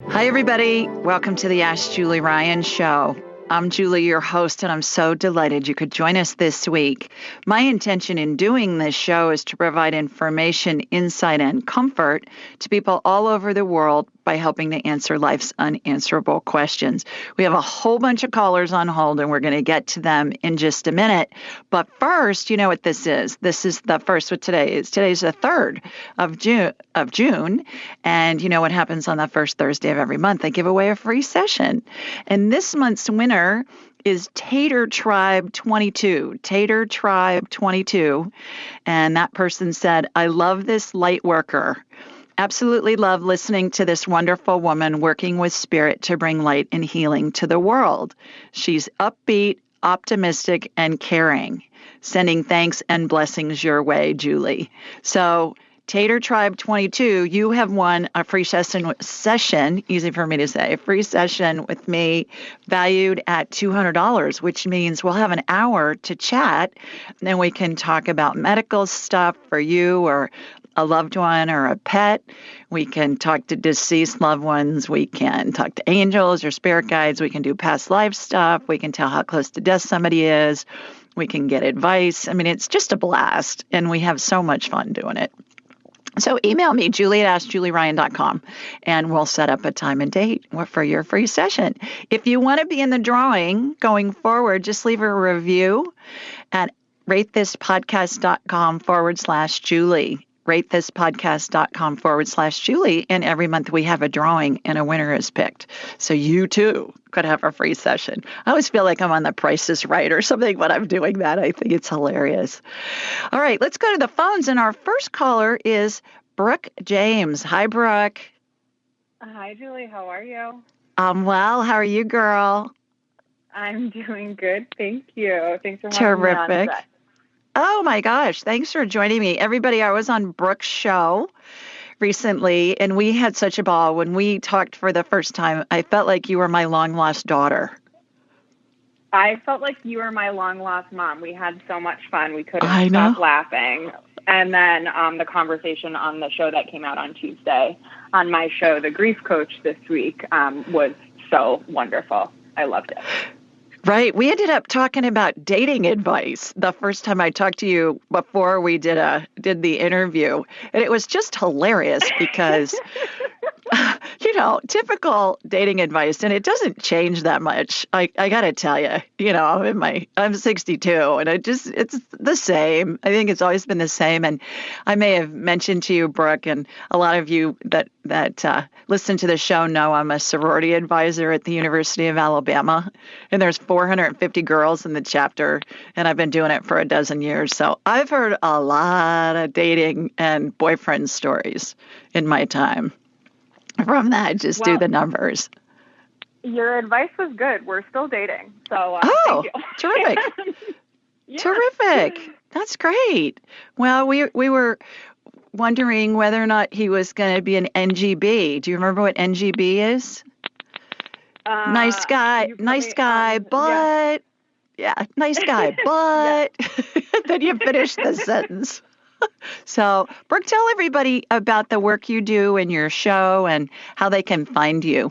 Hi, everybody. Welcome to the Ask Julie Ryan Show. I'm Julie, your host, and I'm so delighted you could join us this week. My intention in doing this show is to provide information, insight, and comfort to people all over the world by helping to answer life's unanswerable questions. We have a whole bunch of callers on hold, and we're going to get to them in just a minute. But first, you know what this is. This is the first with today. Today's the 3rd of June. And you know what happens on the first Thursday of every month? I give away a free session. And this month's winner is Tater Tribe 22. Tater Tribe 22. And that person said, I love this light worker. Absolutely love listening to this wonderful woman working with spirit to bring light and healing to the world. She's upbeat, optimistic, and caring. Sending thanks and blessings your way, Julie. So Tater Tribe 22, you have won a free session, easy for me to say, a free session with me valued at $200, which means we'll have an hour to chat. And then we can talk about medical stuff for you or a loved one or a pet. We can talk to deceased loved ones. We can talk to angels or spirit guides. We can do past life stuff. We can tell how close to death somebody is. We can get advice. I mean, it's just a blast, and we have so much fun doing it. So email me, julie@askjulieryan.com, and we'll set up a time and date for your free session. If you want to be in the drawing going forward, just leave a review at ratethispodcast.com/Julie. ratethispodcast.com/Julie. And every month we have a drawing and a winner is picked. So you too could have a free session. I always feel like I'm on The Price is Right or something when I'm doing that. I think it's hilarious. All right, let's go to the phones. And our first caller is Brooke James. Hi, Brooke. Hi, Julie. How are you? I'm well. How are you, girl? I'm doing good. Thank you. Thanks for having me on today. Oh, my gosh. Thanks for joining me. Everybody, I was on Brooke's show recently, and we had such a ball. When we talked for the first time, I felt like you were my long-lost daughter. I felt like you were my long-lost mom. We had so much fun. We couldn't stop laughing. And then the conversation on the show that came out on Tuesday, on my show, The Grief Coach this week, was so wonderful. I loved it. Right. We ended up talking about dating advice the first time I talked to you before we did the interview. And it was just hilarious because, typical dating advice, and it doesn't change that much. I got to tell you, I'm 62 and it's the same. I think it's always been the same. And I may have mentioned to you, Brooke, and a lot of you that listen to the show know I'm a sorority advisor at the University of Alabama. And there's 450 girls in the chapter, and I've been doing it for a dozen years. So I've heard a lot of dating and boyfriend stories in my time. From that, just do the numbers. Your advice was good. We're still dating. So thank you. Terrific. Yeah. Terrific. That's great. Well, we were wondering whether or not he was going to be an NGB. Do you remember what NGB is? Nice guy, but nice guy, but then you finish the sentence. So, Brooke, tell everybody about the work you do in your show and how they can find you.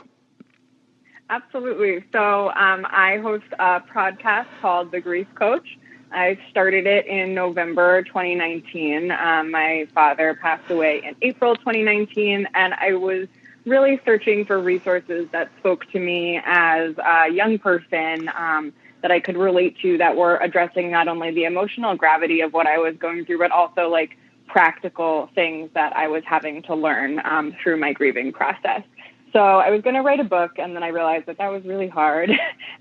Absolutely. So I host a podcast called The Grief Coach. I started it in November 2019. My father passed away in April 2019, and I was really searching for resources that spoke to me as a young person that I could relate to, that were addressing not only the emotional gravity of what I was going through, but also like practical things that I was having to learn through my grieving process. So I was going to write a book, and then I realized that was really hard.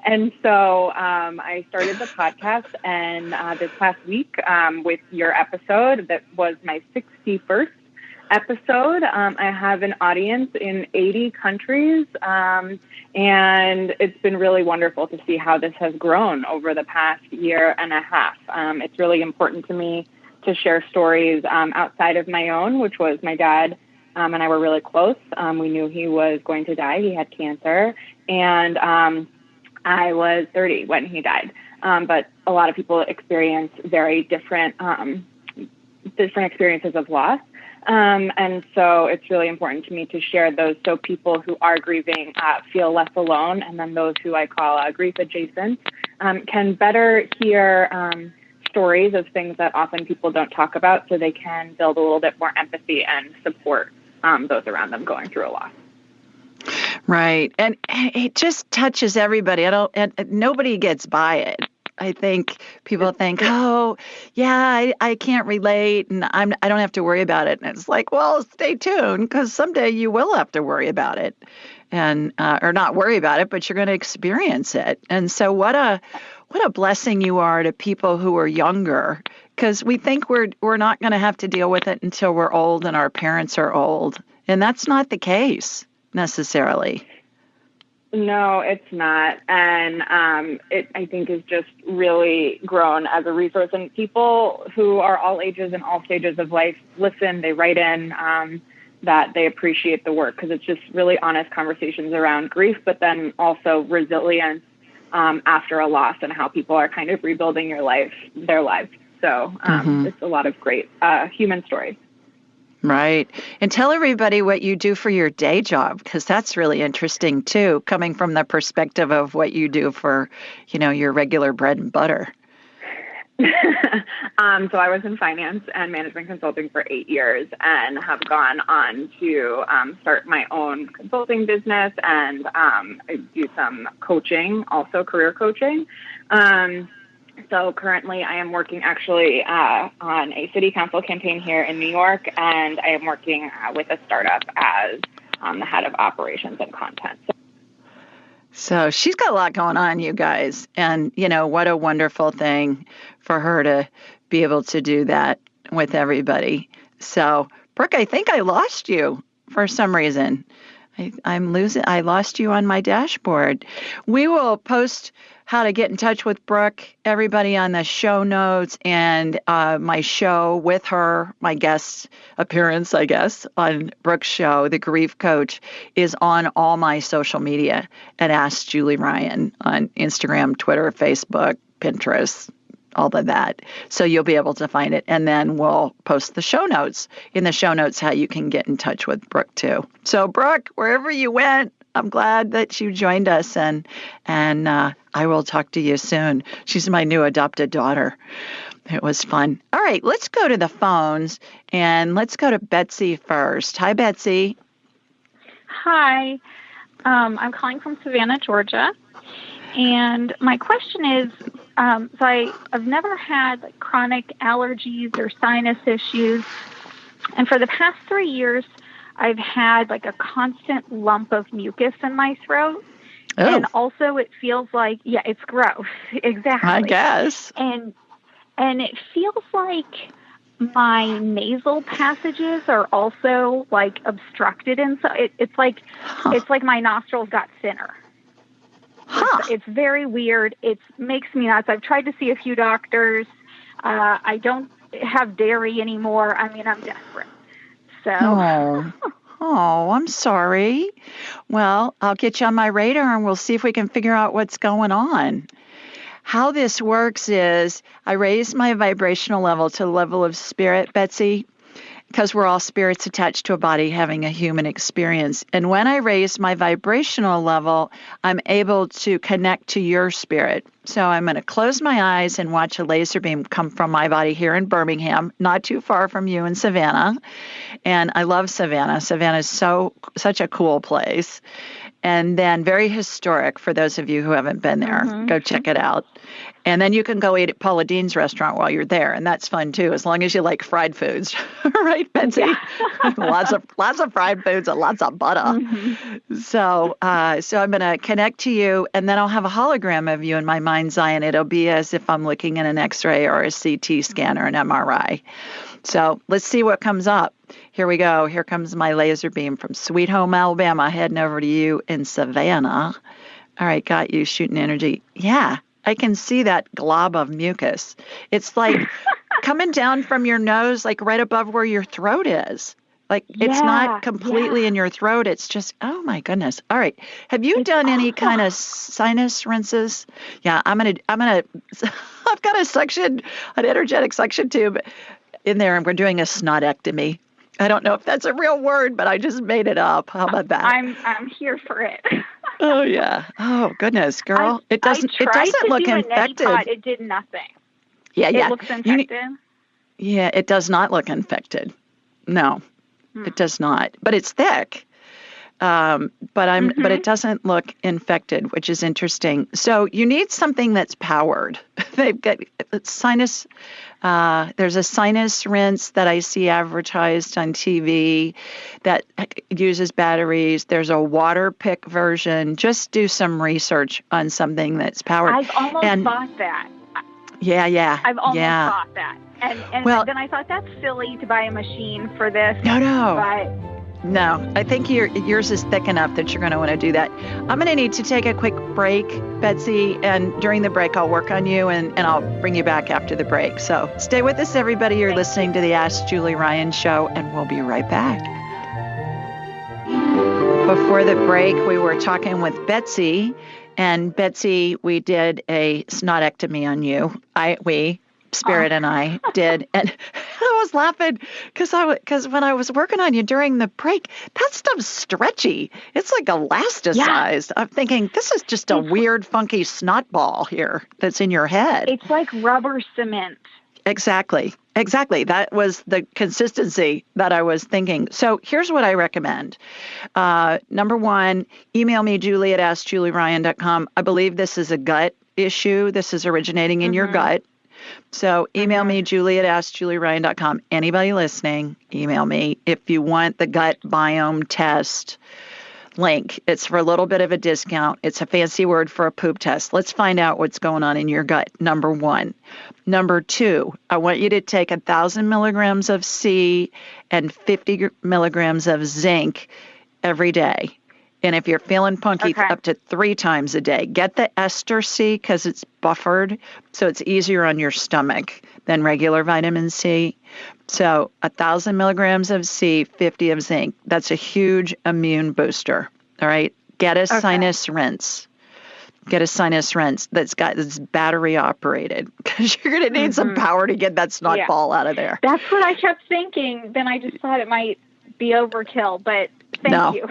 And so I started the podcast, and this past week with your episode, that was my 61st episode. I have an audience in 80 countries, and it's been really wonderful to see how this has grown over the past year and a half. It's really important to me to share stories outside of my own, which was my dad and I were really close. We knew he was going to die. He had cancer, and I was 30 when he died. But a lot of people experience very different experiences of loss. And so it's really important to me to share those so people who are grieving feel less alone, and then those who I call grief adjacent can better hear stories of things that often people don't talk about, so they can build a little bit more empathy and support those around them going through a loss. Right. And it just touches everybody. And nobody gets by it. I think people think, oh, yeah, I can't relate and I don't have to worry about it. And it's like, well, stay tuned, because someday you will have to worry about it, and or not worry about it, but you're going to experience it. And so what a blessing you are to people who are younger, because we think we're not going to have to deal with it until we're old and our parents are old. And that's not the case necessarily. No, it's not. And it, I think, is just really grown as a resource. And people who are all ages and all stages of life listen, they write in that they appreciate the work, because it's just really honest conversations around grief, but then also resilience after a loss and how people are kind of rebuilding their lives. So it's a lot of great human stories. Right. And tell everybody what you do for your day job, because that's really interesting, too, coming from the perspective of what you do for, your regular bread and butter. So I was in finance and management consulting for 8 years and have gone on to start my own consulting business, and I do some coaching, also career coaching. So currently I am working actually on a city council campaign here in New York, and I am working with a startup as the head of operations and content. So she's got a lot going on, you guys. And, what a wonderful thing for her to be able to do that with everybody. So, Brooke, I think I lost you for some reason. I lost you on my dashboard. We will post how to get in touch with Brooke, everybody, on the show notes, and my show with her, my guest appearance, I guess, on Brooke's show, The Grief Coach, is on all my social media at Ask Julie Ryan on Instagram, Twitter, Facebook, Pinterest, all of that. So you'll be able to find it. And then we'll post the show notes. In the show notes, how you can get in touch with Brooke, too. So, Brooke, wherever you went, I'm glad that you joined us, and I will talk to you soon. She's my new adopted daughter. It was fun. All right, let's go to the phones, and let's go to Betsy first. Hi, Betsy. Hi. I'm calling from Savannah, Georgia. And my question is, I've never had chronic allergies or sinus issues. And for the past 3 years, I've had a constant lump of mucus in my throat. Oh. And also it feels like, it's gross. Exactly. I guess. And it feels like my nasal passages are also obstructed. And so it's like my nostrils got thinner. Huh. It's very weird. It makes me nuts. I've tried to see a few doctors. I don't have dairy anymore. I mean, I'm desperate. So. Oh, I'm sorry. Well, I'll get you on my radar and we'll see if we can figure out what's going on. How this works is I raise my vibrational level to the level of spirit, Betsy, because we're all spirits attached to a body having a human experience. And when I raise my vibrational level, I'm able to connect to your spirit. So I'm going to close my eyes and watch a laser beam come from my body here in Birmingham, not too far from you in Savannah. And I love Savannah. Savannah is such a cool place. And then very historic for those of you who haven't been there. Mm-hmm. Go check it out. And then you can go eat at Paula Dean's restaurant while you're there, and that's fun too, as long as you like fried foods, right, Betsy? Yeah. lots of fried foods and lots of butter. Mm-hmm. So I'm going to connect to you, and then I'll have a hologram of you in my mind's eye, and it'll be as if I'm looking at an X-ray or a CT scan or an MRI. So let's see what comes up. Here we go. Here comes my laser beam from Sweet Home, Alabama, heading over to you in Savannah. All right, got you shooting energy. Yeah. I can see that glob of mucus. It's like coming down from your nose, right above where your throat is. It's not completely in your throat. It's just, oh my goodness. All right. Have you done any kind of sinus rinses? Yeah, I've got an energetic suction tube in there, and we're doing a snotectomy. I don't know if that's a real word, but I just made it up. How about that? I'm here for it. Oh yeah. Oh goodness, girl. It doesn't look do infected. A neti pot. It did nothing. Yeah. It looks infected. Yeah, it does not look infected. No, it does not. But it's thick. But it doesn't look infected, which is interesting. So you need something that's powered. They've got sinus. There's a sinus rinse that I see advertised on TV that uses batteries. There's a water pick version. Just do some research on something that's powered. I've almost thought that. Yeah. I've almost thought that. And then I thought that's silly to buy a machine for this. No, I think yours is thick enough that you're going to want to do that. I'm going to need to take a quick break, Betsy, and during the break, I'll work on you and I'll bring you back after the break. So stay with us, everybody. You're listening to the Ask Julie Ryan Show, and we'll be right back. Before the break, we were talking with Betsy, and Betsy, we did a snotectomy on you. Spirit and I did, and I was laughing because when I was working on you during the break, that stuff's stretchy. It's like elasticized. Yeah. I'm thinking this is just a weird, funky snot ball here that's in your head. It's like rubber cement. Exactly. That was the consistency that I was thinking. So here's what I recommend. Number one, email me, julie@askjulieryan.com. I believe this is a gut issue. This is originating in your gut. So email me, julie@askjulieryan.com. Anybody listening, email me. If you want the gut biome test link, it's for a little bit of a discount. It's a fancy word for a poop test. Let's find out what's going on in your gut, number one. Number two, I want you to take 1,000 milligrams of C and 50 milligrams of zinc every day. And if you're feeling punky, up to 3 times a day. Get the ester C because it's buffered, so it's easier on your stomach than regular vitamin C. So 1,000 milligrams of C, 50 of zinc. That's a huge immune booster. All right. Get a sinus rinse. That's battery operated because you're going to need some power to get that snot ball out of there. That's what I kept thinking. Then I just thought it might be overkill, but thank you.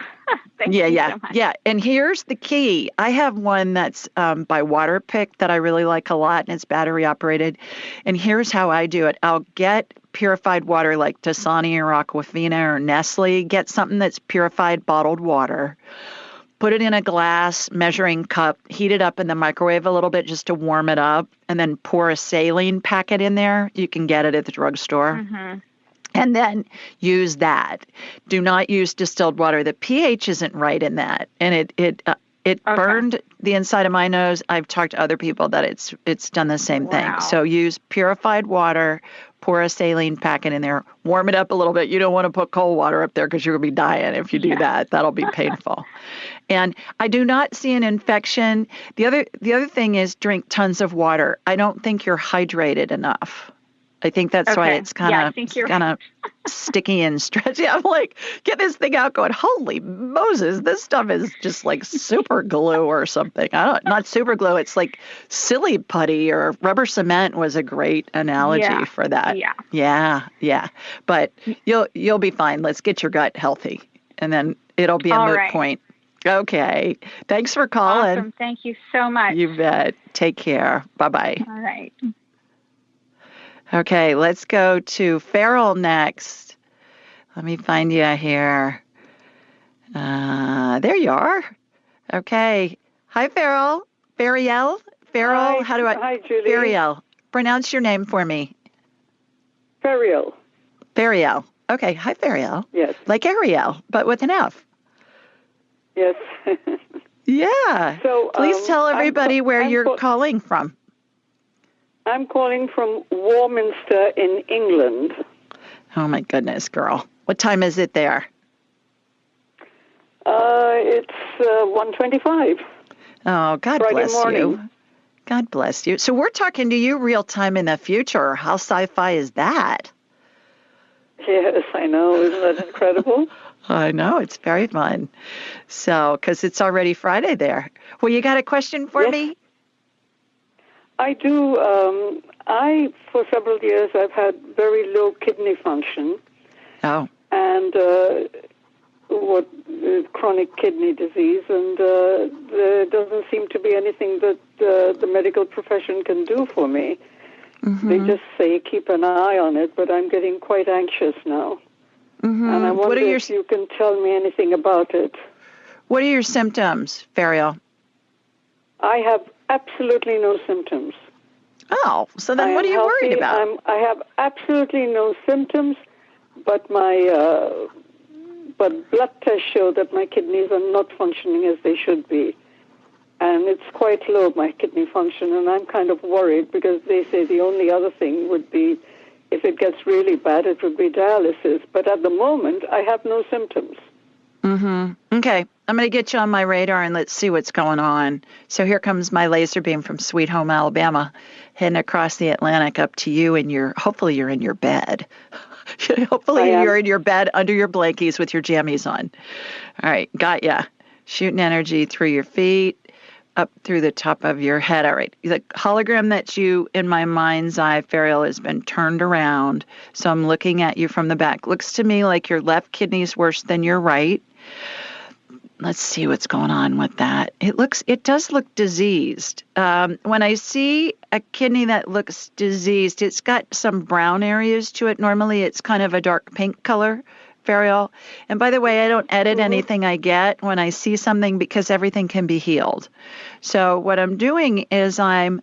Thank you so much. Yeah. And here's the key. I have one that's by Waterpik that I really like a lot, and it's battery operated. And here's how I do it. I'll get purified water like Dasani or Aquafina or Nestle. Get something that's purified bottled water. Put it in a glass measuring cup, heat it up in the microwave a little bit just to warm it up, and then pour a saline packet in there. You can get it at the drugstore. And then use that. Do not use distilled water. The pH isn't right in that, and it burned the inside of my nose. I've talked to other people that it's done the same thing. So use purified water. Pour a saline packet in there. Warm it up a little bit. You don't want to put cold water up there because you're going to be dying if you do that. That'll be painful. And I do not see an infection. The other thing is drink tons of water. I don't think you're hydrated enough. I think that's why it's kind of sticky and stretchy. I'm like, get this thing out going, holy Moses, this stuff is just like super glue or something. Not super glue. It's like silly putty or rubber cement was a great analogy for that. Yeah. But you'll be fine. Let's get your gut healthy. And then it'll be a moot point. Okay. Thanks for calling. Awesome. Thank you so much. You bet. Take care. Bye-bye. All right. Okay, let's go to Farrell next. Let me find you here. There you are. Okay. Hi, Farrell. Farrell? Hi, how do I? Hi, Julie. Farrell. Pronounce your name for me. Farrell. Okay. Hi, Farrell. Yes. Like Ariel, but with an F. Yes. Yeah. So please tell everybody where you're calling from. I'm calling from Warminster in England. Oh, my goodness, girl. What time is it there? It's 1:25. Oh, God Friday bless morning. you. God bless you. So we're talking to you real time in the future. How sci-fi is that? Yes, I know. Isn't that incredible? I know. It's very fun. So, because it's already Friday there. Well, you got a question for me? I do. For several years, I've had very low kidney function. Oh. and chronic kidney disease, and there doesn't seem to be anything that the medical profession can do for me. Mm-hmm. They just say keep an eye on it, but I'm getting quite anxious now. Mm-hmm. And I wonder if you can tell me anything about it. What are your symptoms, Ferial? I have absolutely no symptoms. Oh, so then what are you worried about? I have absolutely no symptoms, but my blood tests show that my kidneys are not functioning as they should be. And it's quite low, my kidney function, and I'm kind of worried because they say the only other thing would be, if it gets really bad, it would be dialysis. But at the moment, I have no symptoms. Mm-hmm. Okay. I'm going to get you on my radar and let's see what's going on. So here comes my laser beam from Sweet Home, Alabama, heading across the Atlantic up to you, and hopefully you're in your bed. Hopefully you're in your bed under your blankies with your jammies on. All right. Got ya. Shooting energy through your feet, up through the top of your head. All right. The hologram that's you in my mind's eye, Ferial, has been turned around. So I'm looking at you from the back. Looks to me like your left kidney's worse than your right. Let's see what's going on with that. It does look diseased. When I see a kidney that looks diseased, it's got some brown areas to it. Normally it's kind of a dark pink color, Ferial. And by the way, I don't edit anything I get when I see something because everything can be healed. So what I'm doing is I'm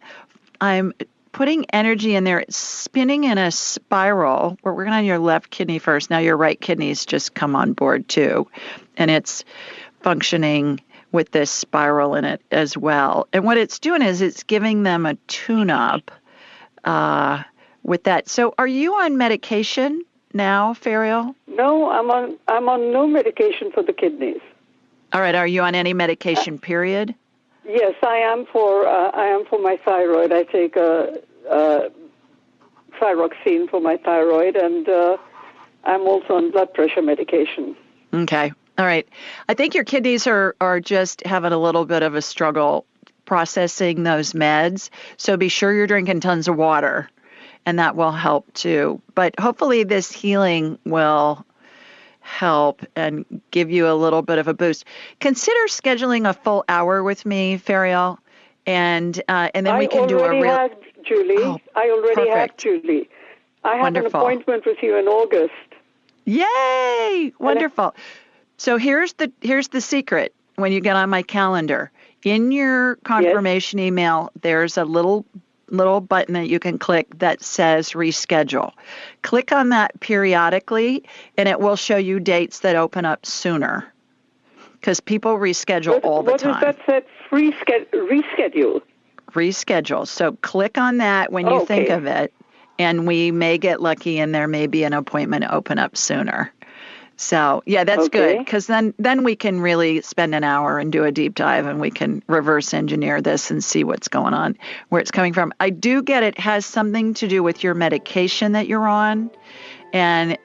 putting energy in there. It's spinning in a spiral. We're working on your left kidney first. Now your right kidney's just come on board too. And it's functioning with this spiral in it as well. And what it's doing is it's giving them a tune-up with that. So are you on medication now, Ferial? No, I'm on no medication for the kidneys. All right. Are you on any medication, period? Yes, I am for my thyroid. I take thyroxine for my thyroid, and I'm also on blood pressure medication. Okay. All right. I think your kidneys are just having a little bit of a struggle processing those meds. So be sure you're drinking tons of water, and that will help too. But hopefully this healing will help and give you a little bit of a boost. Consider scheduling a full hour with me, Ferial, and then we can do a real... I already have, Julie. I have an appointment with you in August. Yay! Wonderful. So here's the secret when you get on my calendar. In your confirmation email, there's a little button that you can click that says reschedule. Click on that periodically, and it will show you dates that open up sooner. Because people reschedule all the time. What does that say? Reschedule? Reschedule. So click on that when you think of it, and we may get lucky, and there may be an appointment open up sooner. So, yeah, that's good, because then we can really spend an hour and do a deep dive, and we can reverse engineer this and see what's going on, where it's coming from. I do get it has something to do with your medication that you're on, and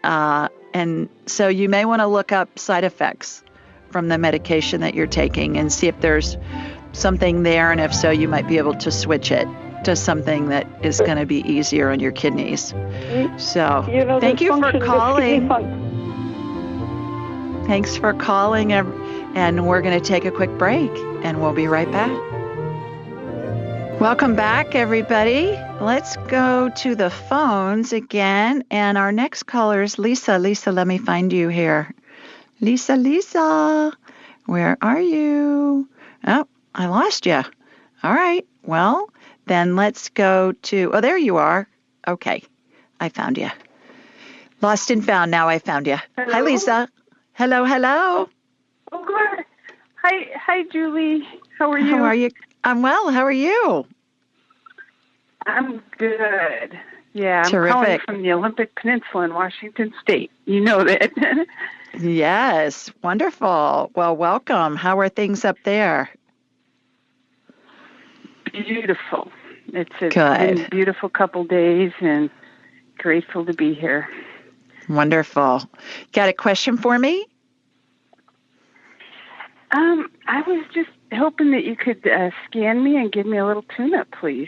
so you may want to look up side effects from the medication that you're taking and see if there's something there, and if so, you might be able to switch it to something that is going to be easier on your kidneys. So, thank you for calling. Thanks for calling, and we're going to take a quick break, and we'll be right back. Welcome back, everybody. Let's go to the phones again, and our next caller is Lisa. Lisa, let me find you here. Lisa, where are you? Oh, I lost you. All right, well, then let's go to, there you are. Okay, I found you. Lost and found, now I found you. Hello? Hi, Lisa. Hello. Oh, good. Hi, Julie. How are you? How are you? I'm well. How are you? I'm good. Yeah, I'm Terrific. calling from the Olympic Peninsula in Washington State. You know that. Yes, wonderful. Well, welcome. How are things up there? Beautiful. It's Good. been a beautiful couple days, and grateful to be here. Wonderful. Got a question for me? I was just hoping that you could scan me and give me a little tune-up, please.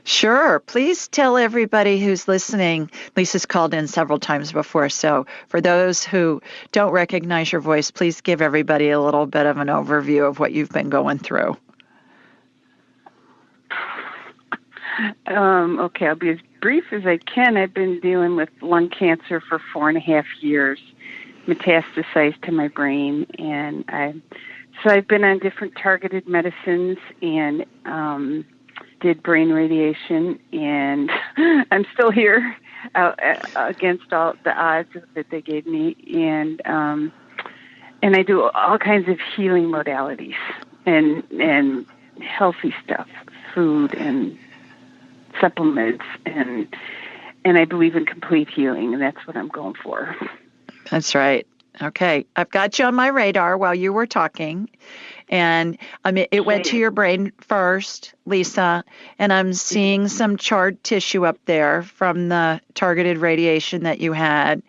Sure. Please tell everybody who's listening. Lisa's called in several times before, so for those who don't recognize your voice, please give everybody a little bit of an overview of what you've been going through. Okay, I'll be as brief as I can. I've been dealing with lung cancer for 4.5 years, metastasized to my brain, and I've been on different targeted medicines and did brain radiation, and I'm still here against all the odds that they gave me, and I do all kinds of healing modalities and healthy stuff, food and supplements, and I believe in complete healing, and that's what I'm going for. That's right. Okay. I've got you on my radar while you were talking. And it went to your brain first, Lisa, and I'm seeing some charred tissue up there from the targeted radiation that you had.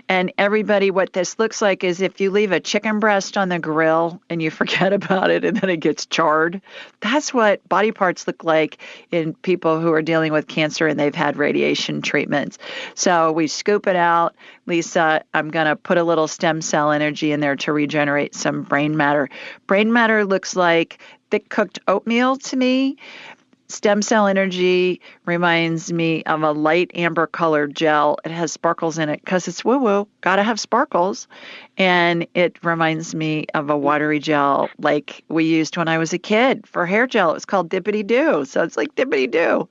And everybody, what this looks like is if you leave a chicken breast on the grill and you forget about it and then it gets charred, that's what body parts look like in people who are dealing with cancer and they've had radiation treatments. So we scoop it out. Lisa, I'm going to put a little stem cell energy in there to regenerate some brain matter. Brain matter looks like thick cooked oatmeal to me. Stem cell energy reminds me of a light amber colored gel. It has sparkles in it because it's woo-woo, gotta have sparkles. And it reminds me of a watery gel like we used when I was a kid for hair gel. It was called Dippity Doo. So it's like Dippity Doo.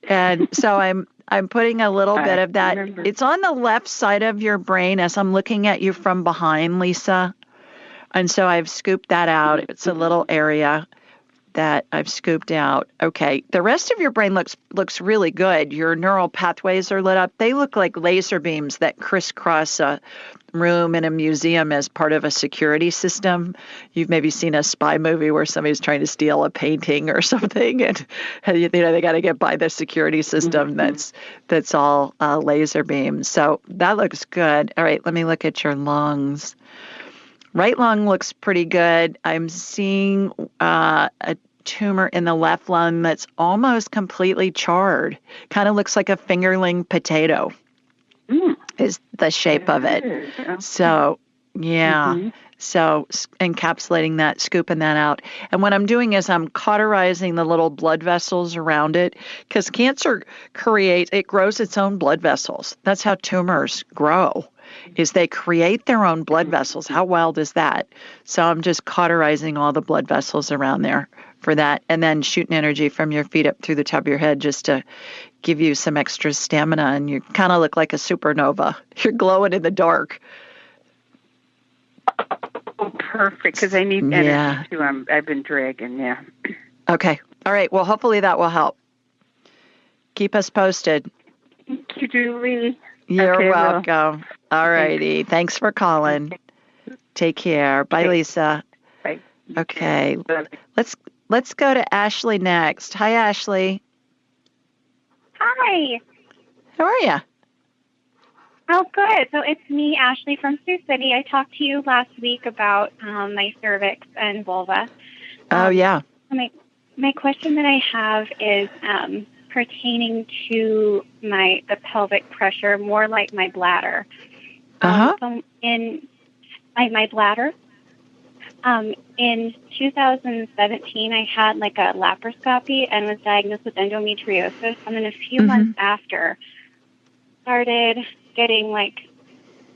And so I'm putting a little bit of that. Remember. It's on the left side of your brain as I'm looking at you from behind, Lisa. And so I've scooped that out. It's a little area that I've scooped out. Okay. The rest of your brain looks really good. Your neural pathways are lit up. They look like laser beams that crisscross a room in a museum as part of a security system. You've maybe seen a spy movie where somebody's trying to steal a painting or something, and they got to get by the security system that's all laser beams. So that looks good. All right, let me look at your lungs. Right lung looks pretty good. I'm seeing a tumor in the left lung that's almost completely charred. Kind of looks like a fingerling potato is the shape of it. So, yeah. So encapsulating that, scooping that out. And what I'm doing is I'm cauterizing the little blood vessels around it because cancer grows its own blood vessels. That's how tumors grow. Is they create their own blood vessels. How wild is that? So I'm just cauterizing all the blood vessels around there for that, and then shooting energy from your feet up through the top of your head just to give you some extra stamina, and you kind of look like a supernova. You're glowing in the dark. Oh, perfect, because I need energy too. I've been dragging, yeah. Okay. All right. Well, hopefully that will help. Keep us posted. Thank you, Julie. You're welcome. All righty. Thanks for calling. Take care. Bye, Lisa. Bye. Okay. Let's go to Ashley next. Hi, Ashley. Hi. How are you? Oh, good. So it's me, Ashley from Sioux City. I talked to you last week about my cervix and vulva. Oh, yeah. My question that I have is pertaining to the pelvic pressure, more like my bladder. So in my bladder, in 2017, I had like a laparoscopy and was diagnosed with endometriosis. And then a few months after, started getting like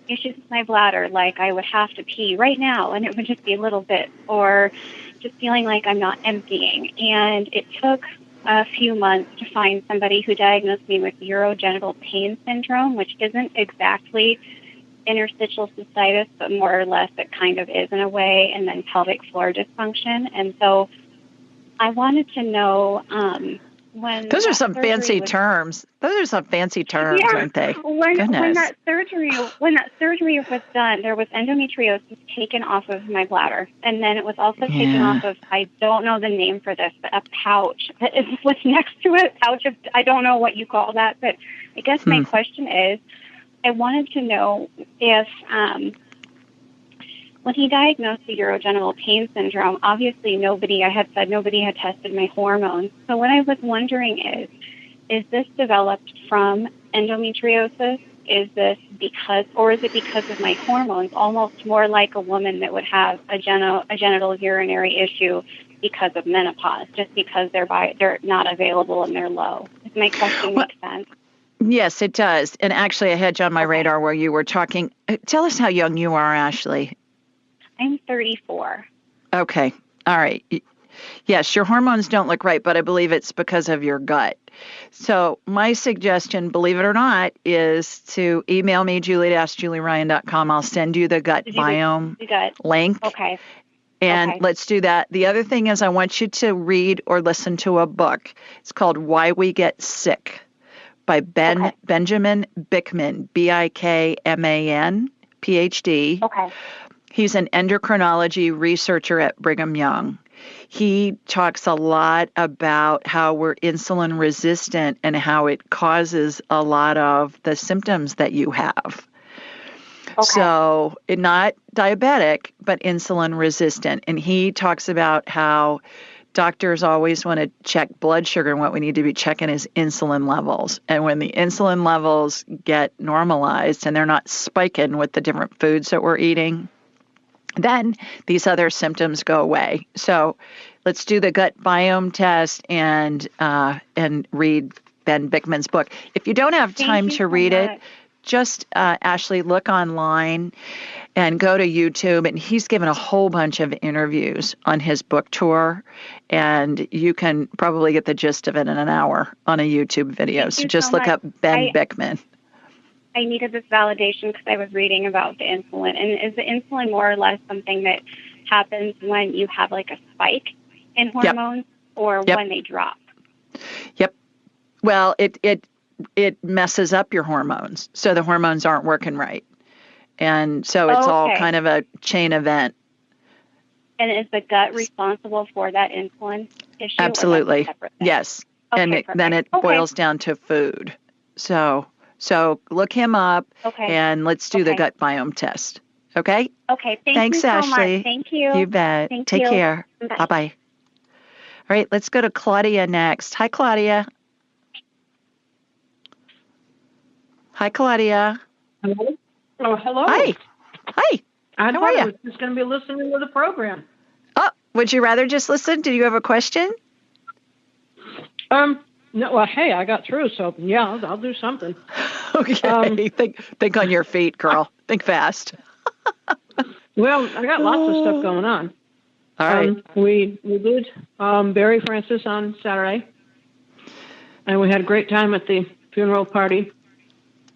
issues with my bladder, like I would have to pee right now and it would just be a little bit, or just feeling like I'm not emptying. And it took a few months to find somebody who diagnosed me with urogenital pain syndrome, which isn't exactly interstitial cystitis, but more or less it kind of is in a way, and then pelvic floor dysfunction. And so I wanted to know when those are some fancy terms. Those are some fancy terms, aren't they? When that surgery was done, there was endometriosis taken off of my bladder, and then it was also taken off of, I don't know the name for this, but a pouch. It's what's next to it, pouch of, I don't know what you call that, but I guess my question is, I wanted to know if when he diagnosed the urogenital pain syndrome, obviously nobody had tested my hormones. So what I was wondering is this developed from endometriosis? Is it because of my hormones? Almost more like a woman that would have a genital urinary issue because of menopause, just because they're not available and they're low. Does my question make sense? Yes, it does. And actually, I had you on my radar where you were talking. Tell us how young you are, Ashley. I'm 34. Okay. All right. Yes, your hormones don't look right, but I believe it's because of your gut. So my suggestion, believe it or not, is to email me, julie@askjulieryan.com. I'll send you the gut biome link. Okay. And let's do that. The other thing is I want you to read or listen to a book. It's called Why We Get Sick by Benjamin Bikman, Bikman, PhD. Okay. He's an endocrinology researcher at Brigham Young. He talks a lot about how we're insulin resistant and how it causes a lot of the symptoms that you have. Okay. So not diabetic, but insulin resistant. And he talks about how doctors always want to check blood sugar, and what we need to be checking is insulin levels. And when the insulin levels get normalized and they're not spiking with the different foods that we're eating, then these other symptoms go away. So let's do the gut biome test and read Ben Bikman's book. If you don't have time to read it, just, Ashley, look online and go to YouTube. And he's given a whole bunch of interviews on his book tour. And you can probably get the gist of it in an hour on a YouTube video. So just look up Ben Bikman. I needed this validation because I was reading about the insulin. And is the insulin more or less something that happens when you have like a spike in hormones or when they drop? Yep. Well, it messes up your hormones. So the hormones aren't working right. And so it's all kind of a chain event. And is the gut responsible for that insulin issue? Absolutely. Yes. Okay, and then it boils down to food. So look him up and let's do the gut biome test. Okay? Okay. Thanks, you so Ashley. much. Thank you. You bet. Take care. Bye-bye. All right, let's go to Claudia next. Hi, Claudia. Hi, Claudia. Hello? Oh, hello. Hi. I How are you? was just going to be listening to the program. Oh, would you rather just listen? Do you have a question? No. Well, hey, I got through, so yeah, I'll do something. Okay. Think on your feet, girl. Think fast. Well, I got lots of stuff going on. All right. We did bury Francis on Saturday, and we had a great time at the funeral party.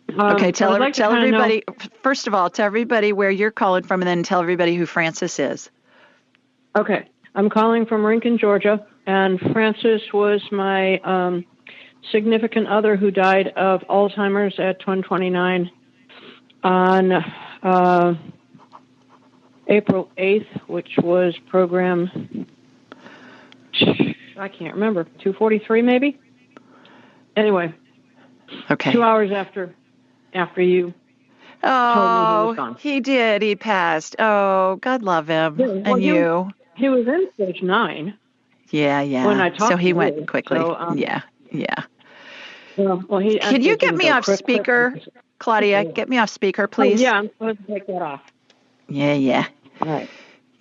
Okay, tell everybody, first of all, tell everybody where you're calling from, and then tell everybody who Francis is. Okay, I'm calling from Rincon, Georgia, and Francis was my significant other who died of Alzheimer's at 29 on April 8th, which was program, I can't remember, 243 maybe? Anyway, 2 hours after you told me he was gone. He did. He passed. Oh, God love him. Yeah, well, and you. He was in stage 9. Yeah. When I talked so he to went you. quickly. So, Yeah. Well, can you get me off speaker, Claudia? Get me off speaker, please. Oh, yeah, I'm supposed to take that off. Yeah. All right.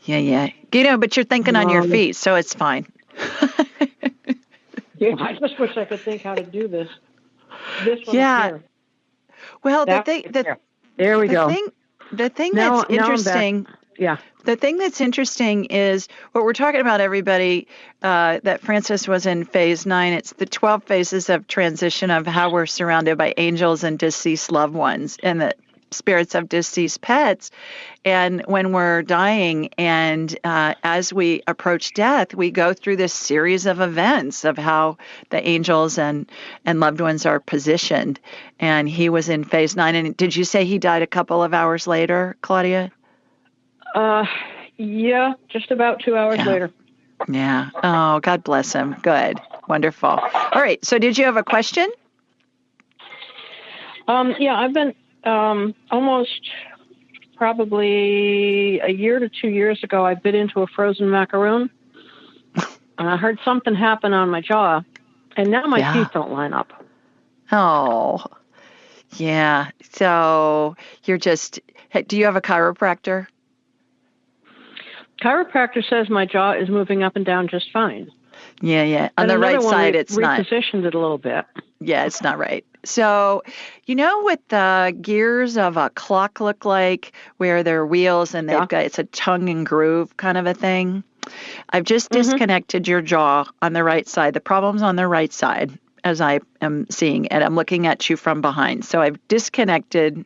Yeah. But you're thinking on your feet, so it's fine. Yeah, I just wish I could think how to do this. This one here. Well, there we go. The thing that's interesting. Yeah. The thing that's interesting is what we're talking about, everybody, that Francis was in phase 9. It's the 12 phases of transition of how we're surrounded by angels and deceased loved ones and the spirits of deceased pets. And when we're dying and as we approach death, we go through this series of events of how the angels and loved ones are positioned. And he was in phase 9. And did you say he died a couple of hours later, Claudia? Yeah, just about 2 hours later. Yeah. Oh, God bless him. Good. Wonderful. All right. So did you have a question? Yeah, I've been almost probably a year to 2 years ago, I bit into a frozen macaroon, and I heard something happen on my jaw, and now my teeth don't line up. Oh, yeah. So do you have a chiropractor? Chiropractor says my jaw is moving up and down just fine. Yeah. On the right side, it's not. Repositioned it a little bit. Yeah, it's not right. So, what the gears of a clock look like, where they're wheels and it's a tongue and groove kind of a thing? I've just disconnected your jaw on the right side. The problem's on the right side, as I am seeing it. I'm looking at you from behind. So I've dislocated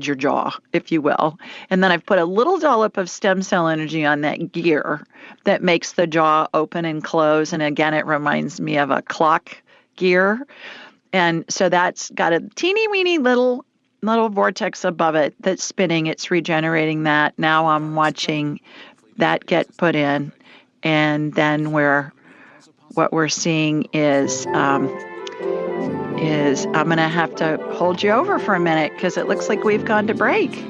your jaw, if you will. And then I've put a little dollop of stem cell energy on that gear that makes the jaw open and close. And again, it reminds me of a clock gear. And so that's got a teeny weeny little vortex above it that's spinning. It's regenerating that. Now I'm watching that get put in. And then what we're seeing is I'm going to have to hold you over for a minute because it looks like we've gone to break.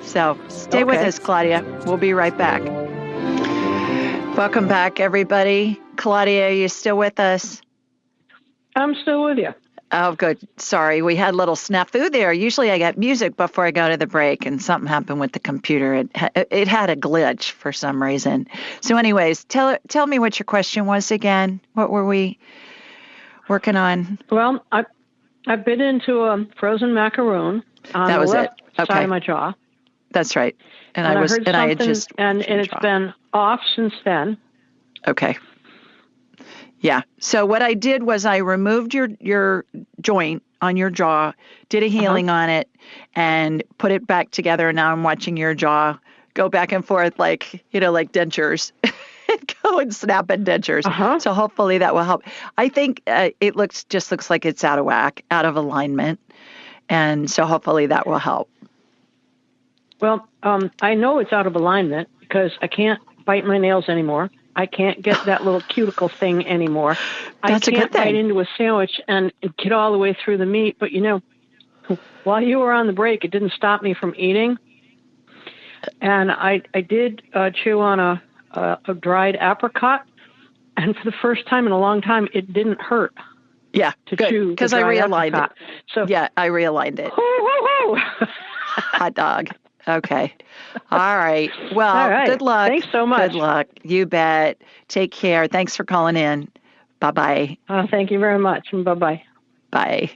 So stay with us, Claudia. We'll be right back. Welcome back, everybody. Claudia, are you still with us? I'm still with you. Oh, good. Sorry, we had a little snafu there. Usually I get music before I go to the break, and something happened with the computer. It had a glitch for some reason. So anyways, tell me what your question was again. What were we working on? Well, I bit into a frozen macaroon on the left side of my jaw. That's right. And I heard something, and it's been off since then. Okay. Yeah. So what I did was I removed your joint on your jaw, did a healing on it, and put it back together. And now I'm watching your jaw go back and forth like dentures. Go and snap at dentures. So hopefully that will help. I think it looks like it's out of whack, out of alignment. And so hopefully that will help. Well, I know it's out of alignment because I can't bite my nails anymore. I can't get that little cuticle thing anymore. That's I can't a good thing. bite into a sandwich and get all the way through the meat. But, while you were on the break, it didn't stop me from eating. And I did chew on a dried apricot. And for the first time in a long time, it didn't hurt. Yeah, to chew because I realigned it. So yeah, I realigned it. Hot dog. Okay. All right. Well, all right. Good luck. Thanks so much. Good luck. You bet. Take care. Thanks for calling in. Bye-bye. Thank you very much. And bye-bye. Bye.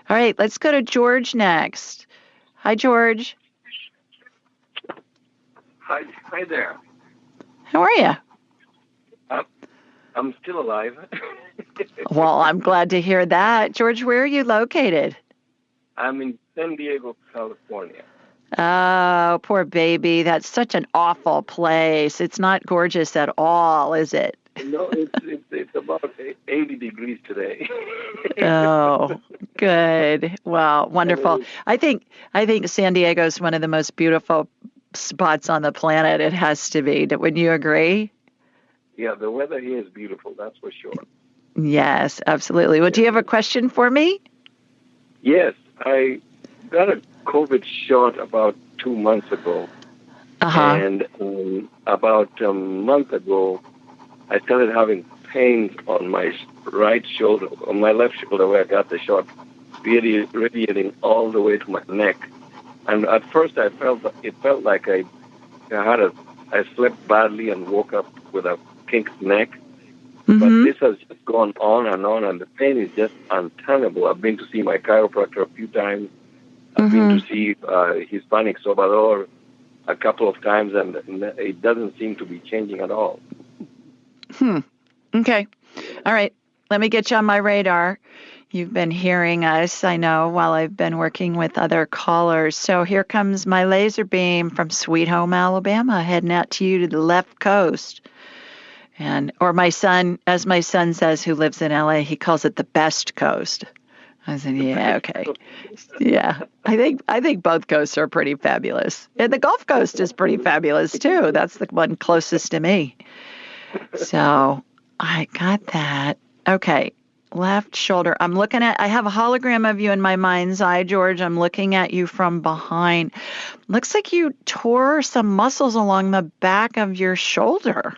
All right. Let's go to George next. Hi, George. Hi there. How are you? I'm still alive. Well, I'm glad to hear that. George, where are you located? I'm in San Diego, California. Oh, poor baby. That's such an awful place. It's not gorgeous at all, is it? No, it's about 80 degrees today. Oh, good. Well, wonderful. I think San Diego is one of the most beautiful spots on the planet. It has to be. Wouldn't you agree? Yeah, the weather here is beautiful, that's for sure. Yes, absolutely. Well, do you have a question for me? Yes, I got a COVID shot about 2 months ago. And about a month ago, I started having pains on my right shoulder, on my left shoulder where I got the shot, radiating all the way to my neck. And at first it felt like I slept badly and woke up with a kinked neck. But this has just gone on, and the pain is just untenable. I've been to see my chiropractor a few times. I've been to see Hispanic Sobador a couple of times, and it doesn't seem to be changing at all. Okay. All right. Let me get you on my radar. You've been hearing us, I know, while I've been working with other callers. So here comes my laser beam from Sweet Home, Alabama, heading out to you to the left coast. Or my son, as my son says, who lives in LA, he calls it the best coast. I said, yeah, okay. Yeah, I think both coasts are pretty fabulous. And the Gulf Coast is pretty fabulous, too. That's the one closest to me. So I got that. Okay, Left shoulder. I have a hologram of you in my mind's eye, George. I'm looking at you from behind. Looks like you tore some muscles along the back of your shoulder.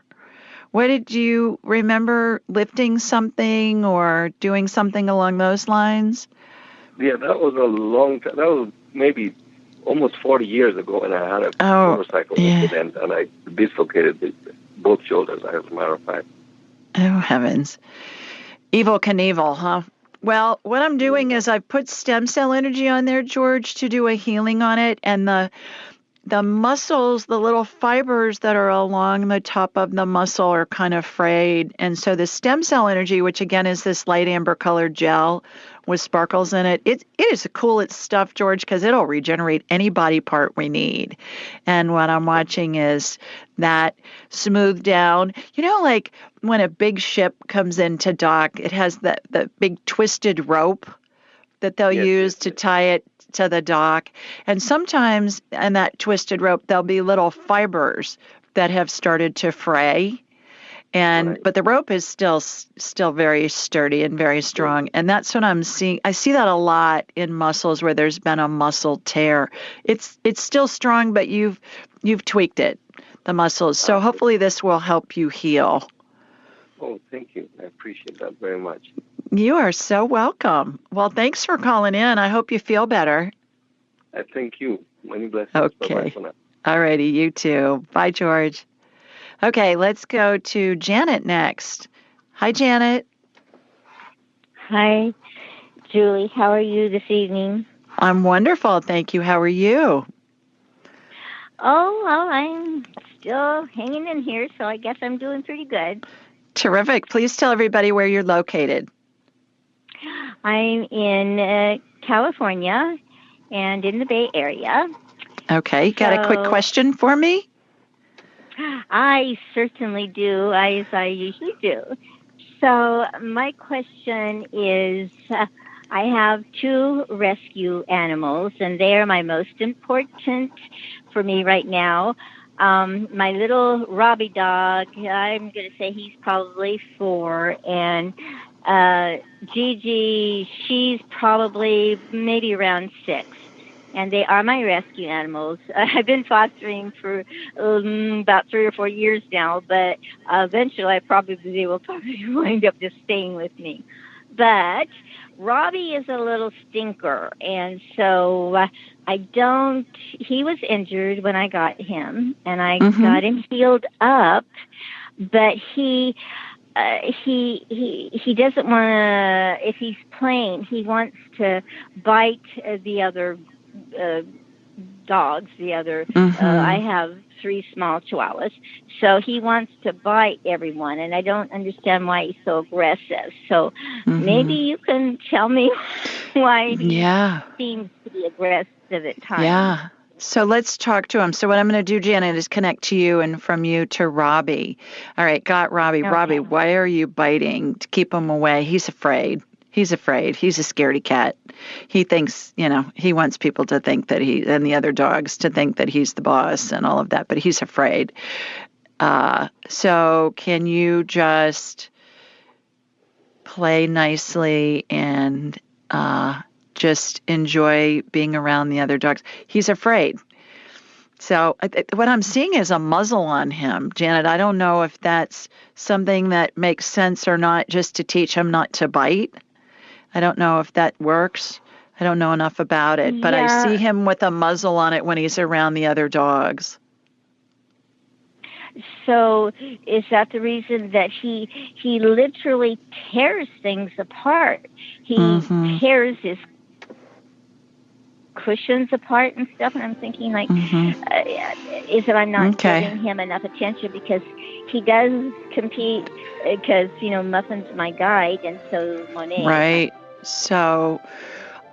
What did you remember, lifting something or doing something along those lines? Yeah, that was a long time. That was maybe almost 40 years ago, and I had a motorcycle accident, and I dislocated both shoulders, as a matter of fact. Oh, heavens. Evel Knievel, huh? Well, what I'm doing is I've put stem cell energy on there, George, to do a healing on it, and the muscles, the little fibers that are along the top of the muscle are kind of frayed. And so the stem cell energy, which again is this light amber colored gel with sparkles in it, it is the coolest stuff, George, because it'll regenerate any body part we need. And what I'm watching is that smooth down. You know, like when a big ship comes into dock, it has the big twisted rope that they'll use to tie it to the dock. And sometimes in that twisted rope, there'll be little fibers that have started to fray. But the rope is still very sturdy and very strong. And that's what I'm seeing. I see that a lot in muscles where there's been a muscle tear. It's still strong, but you've tweaked it, the muscles. So hopefully this will help you heal. Oh, thank you. I appreciate that very much. You are so welcome. Well, thanks for calling in. I hope you feel better. I thank you. Many blessings. Okay. All righty. You too. Bye, George. Okay, let's go to Janet next. Hi, Janet. Hi, Julie. How are you this evening? I'm wonderful. Thank you. How are you? Oh, well, I'm still hanging in here, so I guess I'm doing pretty good. Terrific. Please tell everybody where you're located. I'm in California and in the Bay Area. Okay. Got a quick question for me? I certainly do, as I usually do. So my question is, I have 2 rescue animals, and they are my most important for me right now. My little Robbie dog, I'm going to say he's probably 4, and Gigi, she's probably maybe around 6. And they are my rescue animals. I've been fostering for about 3 or 4 years now, but eventually they will probably wind up just staying with me. But Robbie is a little stinker, and so he was injured when I got him, and I got him healed up, but he doesn't want to, if he's playing, he wants to bite the other dogs, I have 3 small chihuahuas, so he wants to bite everyone, and I don't understand why he's so aggressive. So maybe you can tell me why he seems to be aggressive at times. Yeah. So let's talk to him. So what I'm going to do, Janet, is connect to you and from you to Robbie. All right, got Robbie. Okay. Robbie, why are you biting? To keep him away. He's afraid. He's a scaredy cat. He thinks, he wants people to think that and the other dogs to think that he's the boss and all of that, but he's afraid. So can you just play nicely and just enjoy being around the other dogs? He's afraid. So what I'm seeing is a muzzle on him. Janet, I don't know if that's something that makes sense or not, just to teach him not to bite. I don't know if that works. I don't know enough about it, but I see him with a muzzle on it when he's around the other dogs. So is that the reason that he literally tears things apart? He tears his cushions apart and stuff, and I'm thinking, is that I'm not giving him enough attention, because he does compete, because, Muffin's my guide, and so Monet. Right. So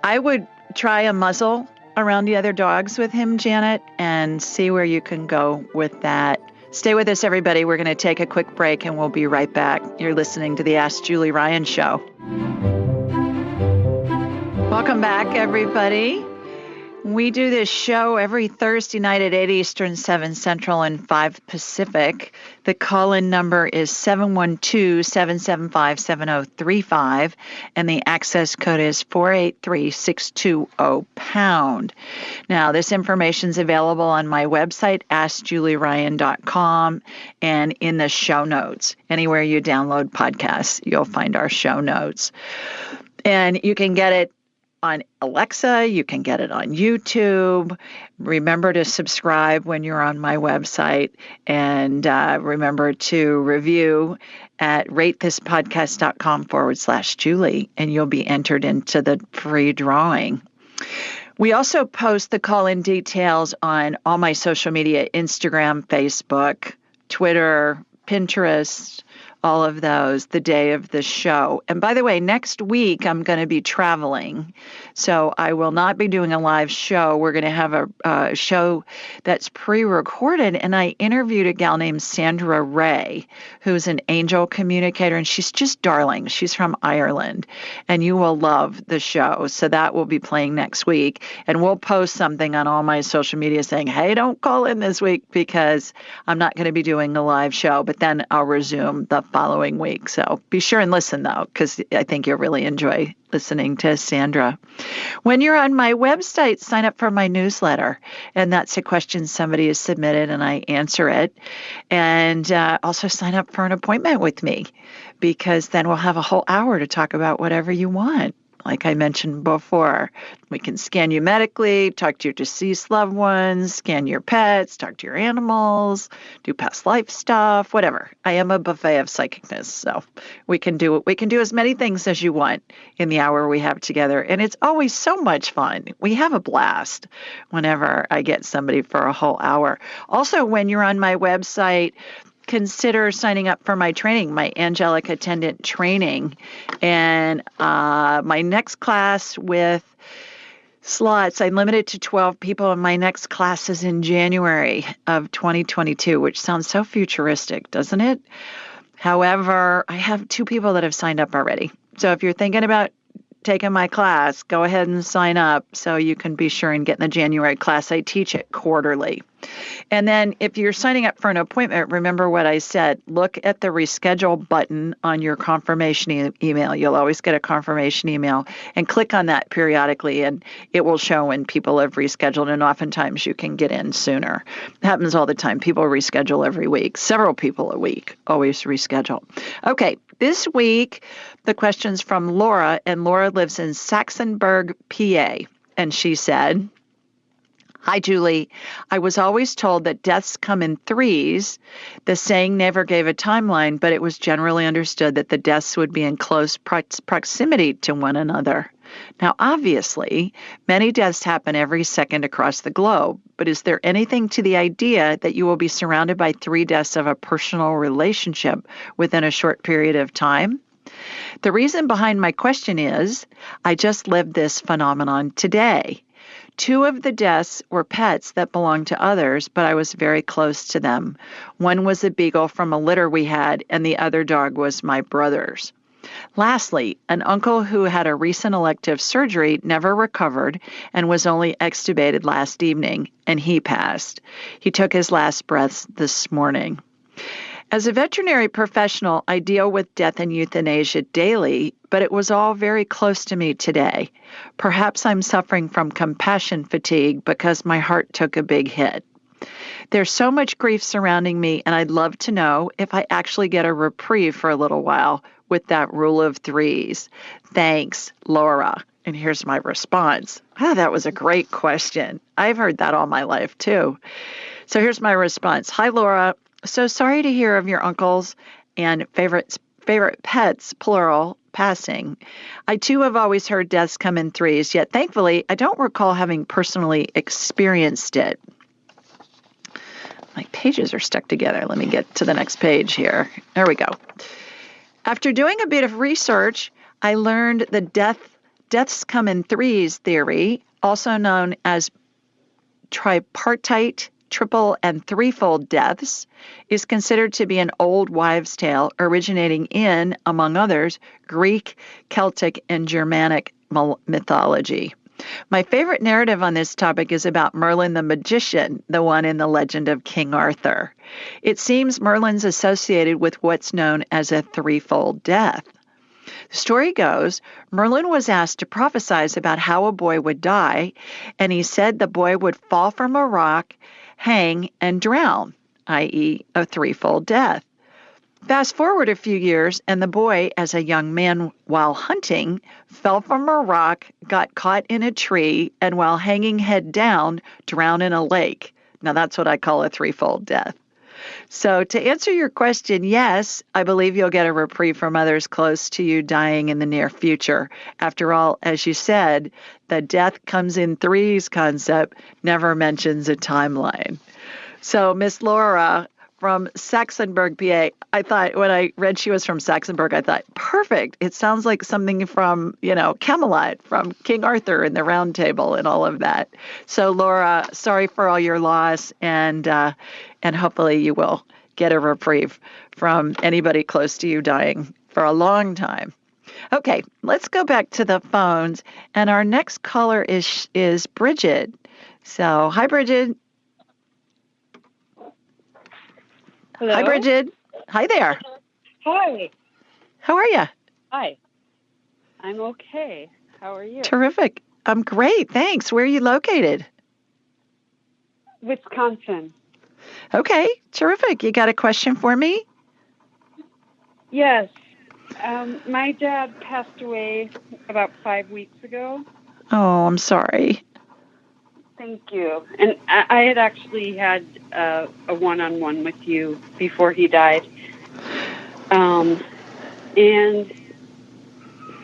I would try a muzzle around the other dogs with him, Janet, and see where you can go with that. Stay with us, everybody. We're going to take a quick break, and we'll be right back. You're listening to the Ask Julie Ryan Show. Welcome back, everybody. We do this show every Thursday night at 8 Eastern, 7 Central, and 5 Pacific. The call-in number is 712-775-7035, and the access code is 483-620-pound. Now, this information is available on my website, AskJulieRyan.com, and in the show notes. Anywhere you download podcasts, you'll find our show notes. And you can get it on Alexa, you can get it on YouTube. Remember to subscribe when you're on my website, and remember to review at ratethispodcast.com/Julie, and you'll be entered into the free drawing. We also post the call-in details on all my social media, Instagram, Facebook, Twitter, Pinterest, all of those, the day of the show. And by the way, next week I'm going to be traveling, so I will not be doing a live show. We're going to have a show that's pre-recorded, and I interviewed a gal named Sandra Ray, who's an angel communicator, and she's just darling. She's from Ireland, and you will love the show. So that will be playing next week, and we'll post something on all my social media saying, hey, don't call in this week because I'm not going to be doing a live show, but then I'll resume the following week. So be sure and listen, though, because I think you'll really enjoy listening to Sandra. When you're on my website, sign up for my newsletter. And that's a question somebody has submitted, and I answer it. And also sign up for an appointment with me, because then we'll have a whole hour to talk about whatever you want. Like I mentioned before, we can scan you medically, talk to your deceased loved ones, scan your pets, talk to your animals, do past life stuff, whatever. I am a buffet of psychicness, so we can do as many things as you want in the hour we have together, and it's always so much fun. We have a blast whenever I get somebody for a whole hour. Also, when you're on my website, consider signing up for my training, my angelic attendant training. And my next class with slots, I limited to 12 people, and my next class is in January of 2022, which sounds so futuristic, doesn't it? However, I have 2 people that have signed up already. So if you're thinking about taking my class, go ahead and sign up so you can be sure and get in the January class. I teach it quarterly. And then if you're signing up for an appointment, remember what I said. Look at the reschedule button on your confirmation email. You'll always get a confirmation email, and click on that periodically, and it will show when people have rescheduled, and oftentimes you can get in sooner. It happens all the time. People reschedule every week. Several people a week always reschedule. Okay, this week the question's from Laura, and Laura lives in Saxonburg, PA, and she said, hi, Julie. I was always told that deaths come in threes. The saying never gave a timeline, but it was generally understood that the deaths would be in close proximity to one another. Now, obviously, many deaths happen every second across the globe, but is there anything to the idea that you will be surrounded by 3 deaths of a personal relationship within a short period of time? The reason behind my question is I just lived this phenomenon today. 2 of the deaths were pets that belonged to others, but I was very close to them. One was a beagle from a litter we had, and the other dog was my brother's. Lastly, an uncle who had a recent elective surgery never recovered and was only extubated last evening, and he passed. He took his last breaths this morning. As a veterinary professional, I deal with death and euthanasia daily, but it was all very close to me today. Perhaps I'm suffering from compassion fatigue because my heart took a big hit. There's so much grief surrounding me, and I'd love to know if I actually get a reprieve for a little while with that rule of 3s. Thanks, Laura. And here's my response. That was a great question. I've heard that all my life, too. So here's my response. Hi, Laura. So sorry to hear of your uncles and favorite pets, plural, passing. I, too, have always heard deaths come in 3s, yet thankfully, I don't recall having personally experienced it. My pages are stuck together. Let me get to the next page here. There we go. After doing a bit of research, I learned the deaths come in 3s theory, also known as tripartite, triple, and threefold deaths, is considered to be an old wives' tale originating in, among others, Greek, Celtic, and Germanic mythology. My favorite narrative on this topic is about Merlin the magician, the one in the legend of King Arthur. It seems Merlin's associated with what's known as a threefold death. The story goes, Merlin was asked to prophesy about how a boy would die, and he said the boy would fall from a rock, hang, and drown, i.e., a threefold death. Fast forward a few years, and the boy, as a young man while hunting, fell from a rock, got caught in a tree, and while hanging head down, drowned in a lake. Now, that's what I call a threefold death. So to answer your question, yes, I believe you'll get a reprieve from others close to you dying in the near future. After all, as you said, the death comes in threes concept never mentions a timeline. So Miss Laura from Saxonburg, PA, I thought when I read she was from Saxonburg, I thought, perfect. It sounds like something from, Camelot, from King Arthur and the Round Table and all of that. So Laura, sorry for all your loss, and hopefully you will get a reprieve from anybody close to you dying for a long time. Okay, let's go back to the phones, and our next caller is Bridget. So, hi, Bridget. Hello? Hi, Bridget. Hi there. Hi. How are you? Hi. I'm okay. How are you? Terrific. I'm great. Thanks. Where are you located? Wisconsin. Okay. Terrific. You got a question for me? Yes. My dad passed away about 5 weeks ago. Oh, I'm sorry. Thank you. And I had actually had a one-on-one with you before he died. And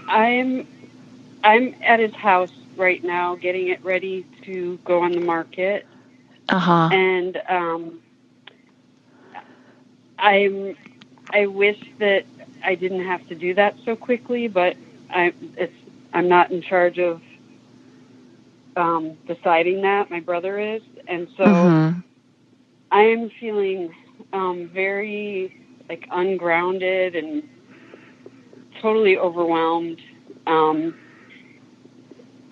I'm at his house right now, getting it ready to go on the market. Uh-huh. And I wish that I didn't have to do that so quickly, but I'm not in charge of deciding that. My brother is, and so I am feeling very ungrounded and totally overwhelmed.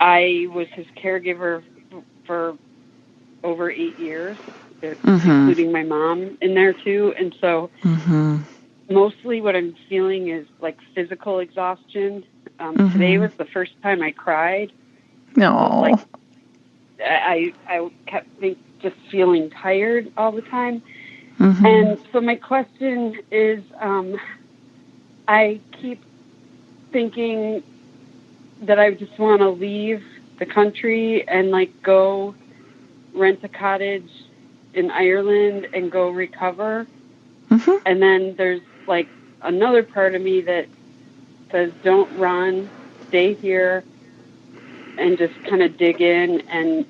I was his caregiver for over 8 years, including my mom in there too, and so mostly what I'm feeling is physical exhaustion. Today was the first time I cried. No. I kept just feeling tired all the time. And so my question is, I keep thinking that I just want to leave the country and go rent a cottage in Ireland and go recover. And then there's another part of me that says, don't run, stay here, and just kind of dig in and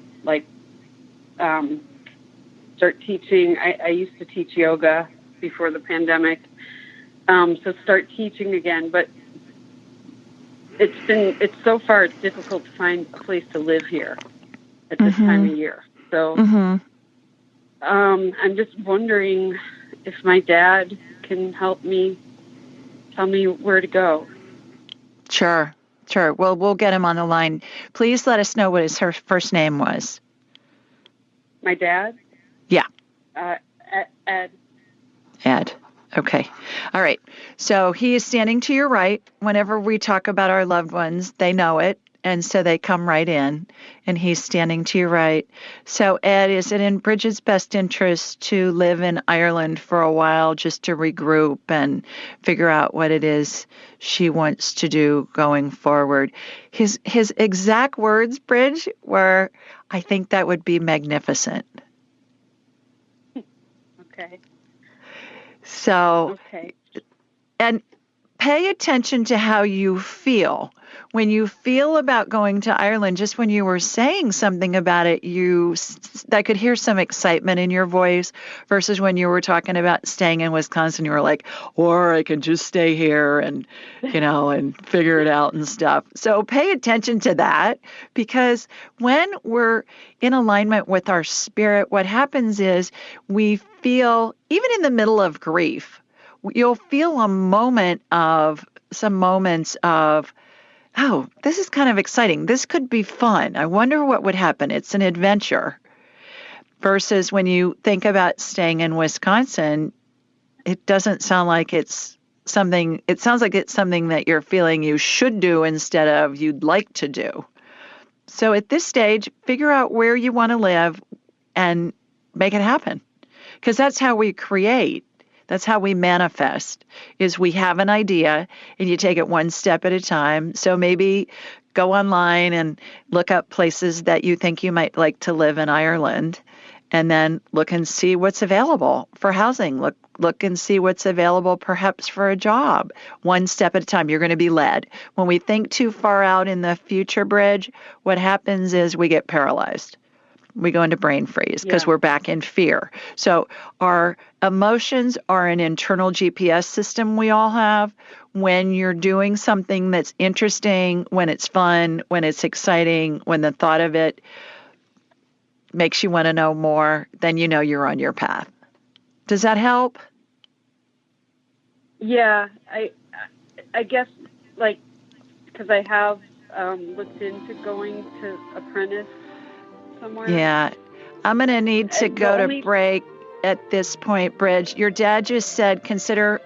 start teaching. I used to teach yoga before the pandemic, so start teaching again. But it's so far it's difficult to find a place to live here at this time of year. So I'm just wondering if my dad can help me, tell me where to go. Sure. Well, we'll get him on the line. Please let us know what his first name was. My dad? Yeah. Ed. Ed. Okay. All right. So he is standing to your right. Whenever we talk about our loved ones, they know it. And so they come right in, and he's standing to your right. So, Ed, is it in Bridget's best interest to live in Ireland for a while just to regroup and figure out what it is she wants to do going forward? His exact words, Bridge, were, I think that would be magnificent. Okay. So, okay. And pay attention to how you feel. When you feel about going to Ireland, just when you were saying something about it, I could hear some excitement in your voice versus when you were talking about staying in Wisconsin, you were like, or I can just stay here and, and figure it out and stuff. So pay attention to that, because when we're in alignment with our spirit, what happens is we feel, even in the middle of grief, you'll feel some moments of oh, this is kind of exciting. This could be fun. I wonder what would happen. It's an adventure. Versus when you think about staying in Wisconsin, it doesn't sound like it's something, it sounds like it's something that you're feeling you should do instead of you'd like to do. So at this stage, figure out where you want to live and make it happen. Because that's how we create. That's how we manifest, is we have an idea and you take it one step at a time. So maybe go online and look up places that you think you might like to live in Ireland, and then look and see what's available for housing. Look and see what's available perhaps for a job. One step at a time. You're going to be led. When we think too far out in the future, Bridge, what happens is we get paralyzed. We go into brain freeze because we're back in fear. So our emotions are an internal GPS system we all have. When you're doing something that's interesting, when it's fun, when it's exciting, when the thought of it makes you want to know more, then you know you're on your path. Does that help? Yeah, I guess, like, because I have looked into going to apprentice somewhere. Yeah. I'm going to need to go to break at this point, Bridge. Your dad just said consider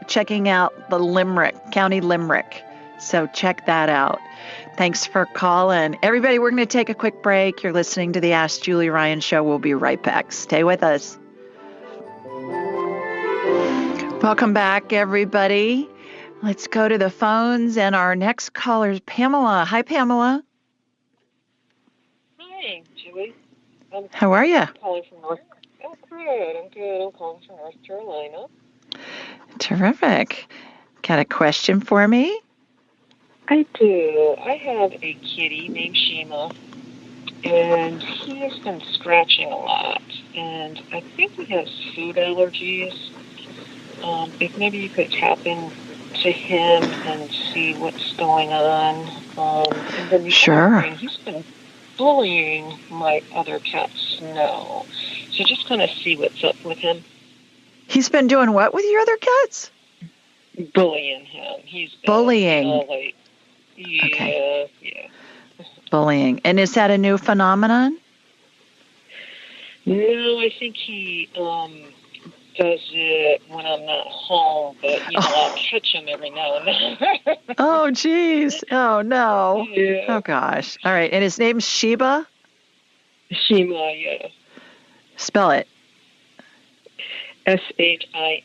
checking out the Limerick, County Limerick. So check that out. Thanks for calling. Everybody, we're going to take a quick break. You're listening to the Ask Julie Ryan Show. We'll be right back. Stay with us. Welcome back, everybody. Let's go to the phones, and our next caller is Pamela. Hi, Pamela. Hi, Julie. How are you? I'm calling from North. Oh, good. I'm good. I'm calling from North Carolina. Terrific. Got a question for me? I do. I have a kitty named Shima, and he has been scratching a lot, and I think he has food allergies. If maybe you could tap into him and see what's going on. And then Sure. He's been bullying my other cat, Snow. So just kind of see what's up with him. He's been doing what with your other cats? Bullying him. He's been bullying. Yeah, okay. Yeah. Bullying. And is that a new phenomenon? No, I think he does it when I'm not home, but I'll catch him every now and then. Oh, geez. Oh, no. Yeah. Oh, gosh. All right. And his name's Sheba? Shima, yeah. Spell it. Shima.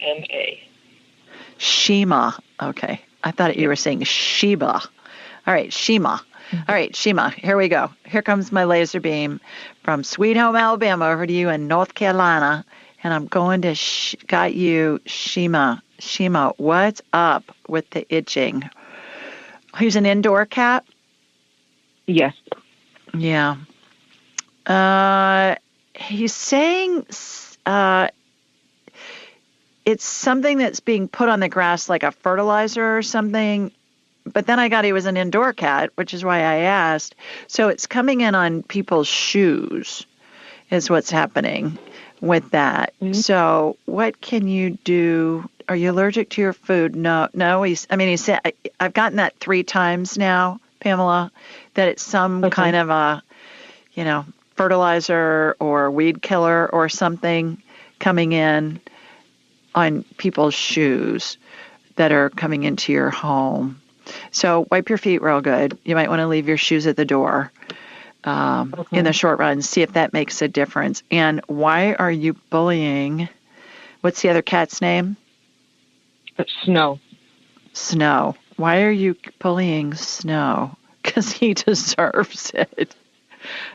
Shima. Okay. I thought you were saying Sheba. All right. Shima. All right, Shima, here we go. Here comes my laser beam from Sweet Home, Alabama, over to you in North Carolina. And I'm going to got you, Shima. Shima, what's up with the itching? He's an indoor cat? Yes. Yeah. He's saying it's something that's being put on the grass like a fertilizer or something. But then I got he was an indoor cat, which is why I asked. So it's coming in on people's shoes is what's happening with that. Mm-hmm. So what can you do? Are you allergic to your food? No. He said, I've gotten that 3 times now, Pamela, that it's some kind of a, fertilizer or weed killer or something coming in on people's shoes that are coming into your home. So wipe your feet real good. You might want to leave your shoes at the door in the short run. See if that makes a difference. And why are you bullying? What's the other cat's name? Snow. Snow. Why are you bullying Snow? Because he deserves it.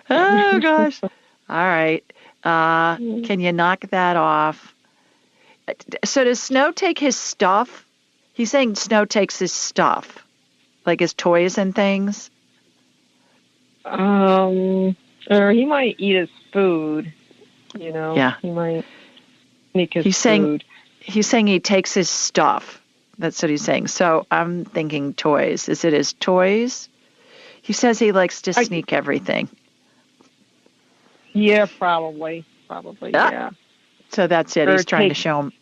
Oh, gosh. All right. Can you knock that off? So does Snow take his stuff? He's saying Snow takes his stuff, like his toys and things. Or he might eat his food. Yeah. He might sneak his food. He's saying he takes his stuff. That's what he's saying. So I'm thinking toys. Is it his toys? He says he likes to sneak everything. Yeah, probably. Yeah. So that's it. He's trying to show him.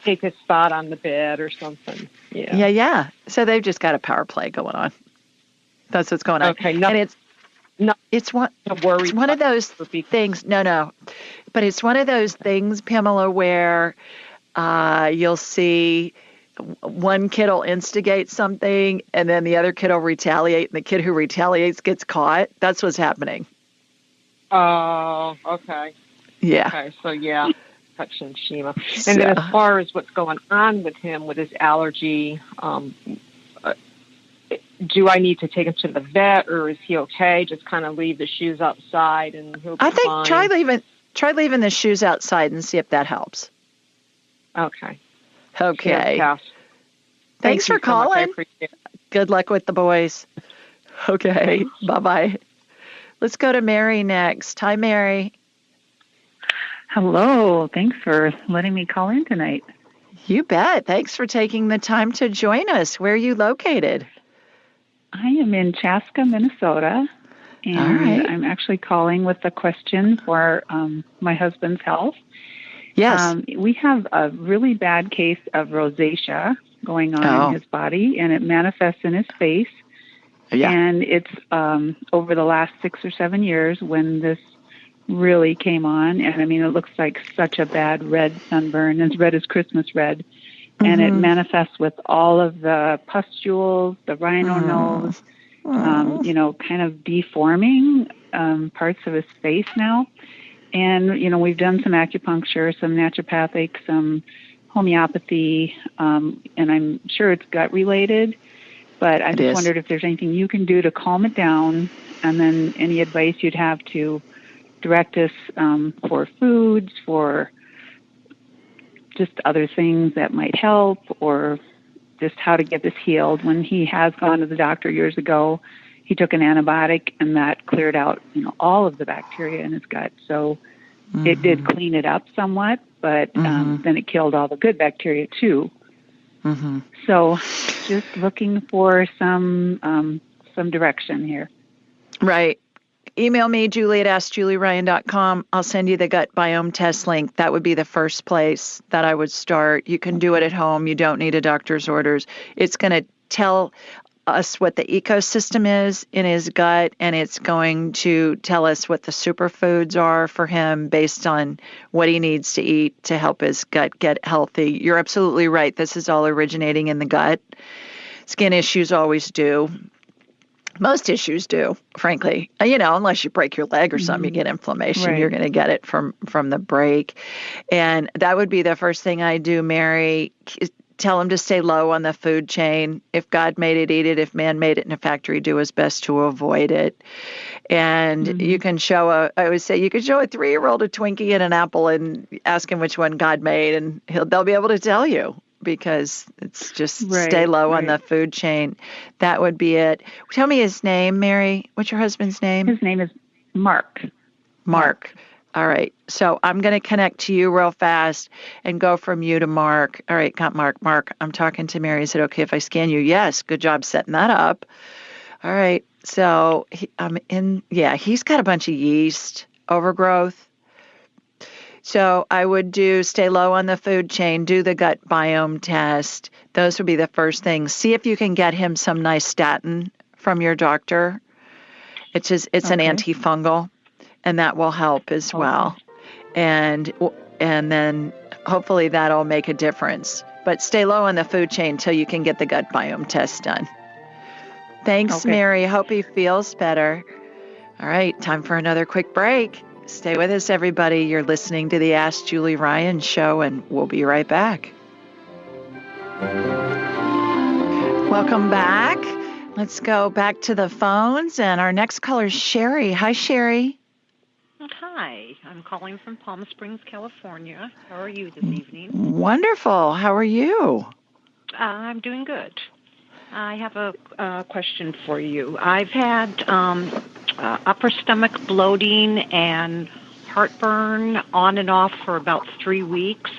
take his spot on the bed or something. Yeah. Yeah. So they've just got a power play going on. That's what's going on. Okay. And it's one of those things. No. But it's one of those things, Pamela, where you'll see one kid will instigate something and then the other kid will retaliate, and the kid who retaliates gets caught. That's what's happening. Oh, okay. Yeah. Okay, so touch and Shima. And then as far as what's going on with him, with his allergy, do I need to take him to the vet, or is he okay? Just kind of leave the shoes outside and he'll be fine? Try leaving the shoes outside and see if that helps. Okay. Okay. Thanks for calling. I appreciate it. Good luck with the boys. Okay. Bye-bye. Let's go to Mary next. Hi, Mary. Hello. Thanks for letting me call in tonight. You bet. Thanks for taking the time to join us. Where are you located? I am in Chaska, Minnesota, and I'm actually calling with a question for my husband's health. Yes. We have a really bad case of rosacea going on in his body, and it manifests in his face. Yeah. And it's over the last 6 or 7 years when this really came on. And, I mean, it looks like such a bad red sunburn, as red as Christmas red. And it manifests with all of the pustules, the rhino nose, kind of deforming parts of his face now. And, we've done some acupuncture, some naturopathic, some homeopathy, and I'm sure it's gut related. But I just wondered if there's anything you can do to calm it down, and then any advice you'd have to direct us for foods, for just other things that might help, or just how to get this healed. When he has gone to the doctor years ago, he took an antibiotic, and that cleared out, all of the bacteria in his gut. So it did clean it up somewhat, but then it killed all the good bacteria too. So just looking for some direction here. Right. Email me, Julie at AskJulieRyan.com. I'll send you the gut biome test link. That would be the first place that I would start. You can do it at home. You don't need a doctor's orders. It's going to tell us what the ecosystem is in his gut, and it's going to tell us what the superfoods are for him based on what he needs to eat to help his gut get healthy. You're absolutely right. This is all originating in the gut. Skin issues always do. Most issues do, frankly. Unless you break your leg or something, you get inflammation. Right. You're going to get it from the break. And that would be the first thing I do, Mary. Tell him to stay low on the food chain. If God made it, eat it. If man made it in a factory, do his best to avoid it. And you can show I always say, you can show a 3-year-old a Twinkie and an apple and ask him which one God made, and they'll be able to tell you, because it's just stay low on the food chain. That would be it. Tell me his name, Mary. What's your husband's name? His name is Mark. Mark. All right. So I'm going to connect to you real fast and go from you to Mark. All right. Got Mark. Mark, I'm talking to Mary. Is it okay if I scan you? Yes. Good job setting that up. All right. So he's got a bunch of yeast overgrowth. So I would stay low on the food chain, do the gut biome test. Those would be the first things. See if you can get him some nice statin from your doctor. It's an antifungal, and that will help as well. And then hopefully that'll make a difference. But stay low on the food chain until you can get the gut biome test done. Thanks, Mary. Hope he feels better. All right, time for another quick break. Stay with us, everybody. You're listening to the Ask Julie Ryan Show, and we'll be right back. Welcome back. Let's go back to the phones, and our next caller is Sherry. Hi, Sherry. Hi. I'm calling from Palm Springs, California. How are you this evening? Wonderful. How are you? I'm doing good. I have a question for you. I've had upper stomach bloating and heartburn on and off for about 3 weeks.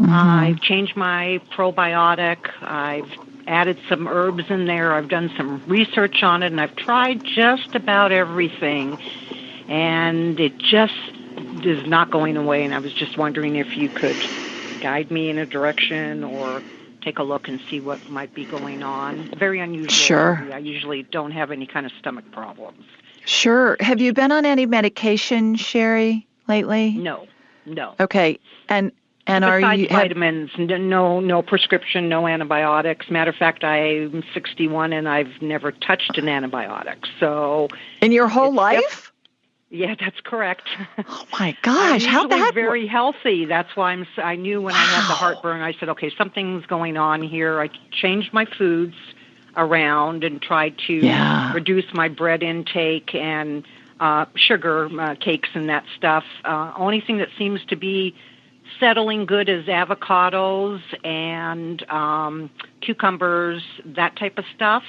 I've changed my probiotic. I've added some herbs in there. I've done some research on it, and I've tried just about everything. And it just is not going away, and I was just wondering if you could guide me in a direction or take a look and see what might be going on? Very unusual. Sure. For me. I usually don't have any kind of stomach problems. Sure. Have you been on any medication, Sherry, lately? No. Okay. And are you vitamins? No prescription, no antibiotics. Matter of fact, I'm 61 and I've never touched an antibiotic. So in your whole life? Yeah, that's correct. Oh my gosh, how'd that? I'm very healthy. That's why I knew when I had the heartburn. I said, okay, something's going on here. I changed my foods around and tried to reduce my bread intake and sugar, cakes and that stuff. Only thing that seems to be settling good is avocados and cucumbers, that type of stuff.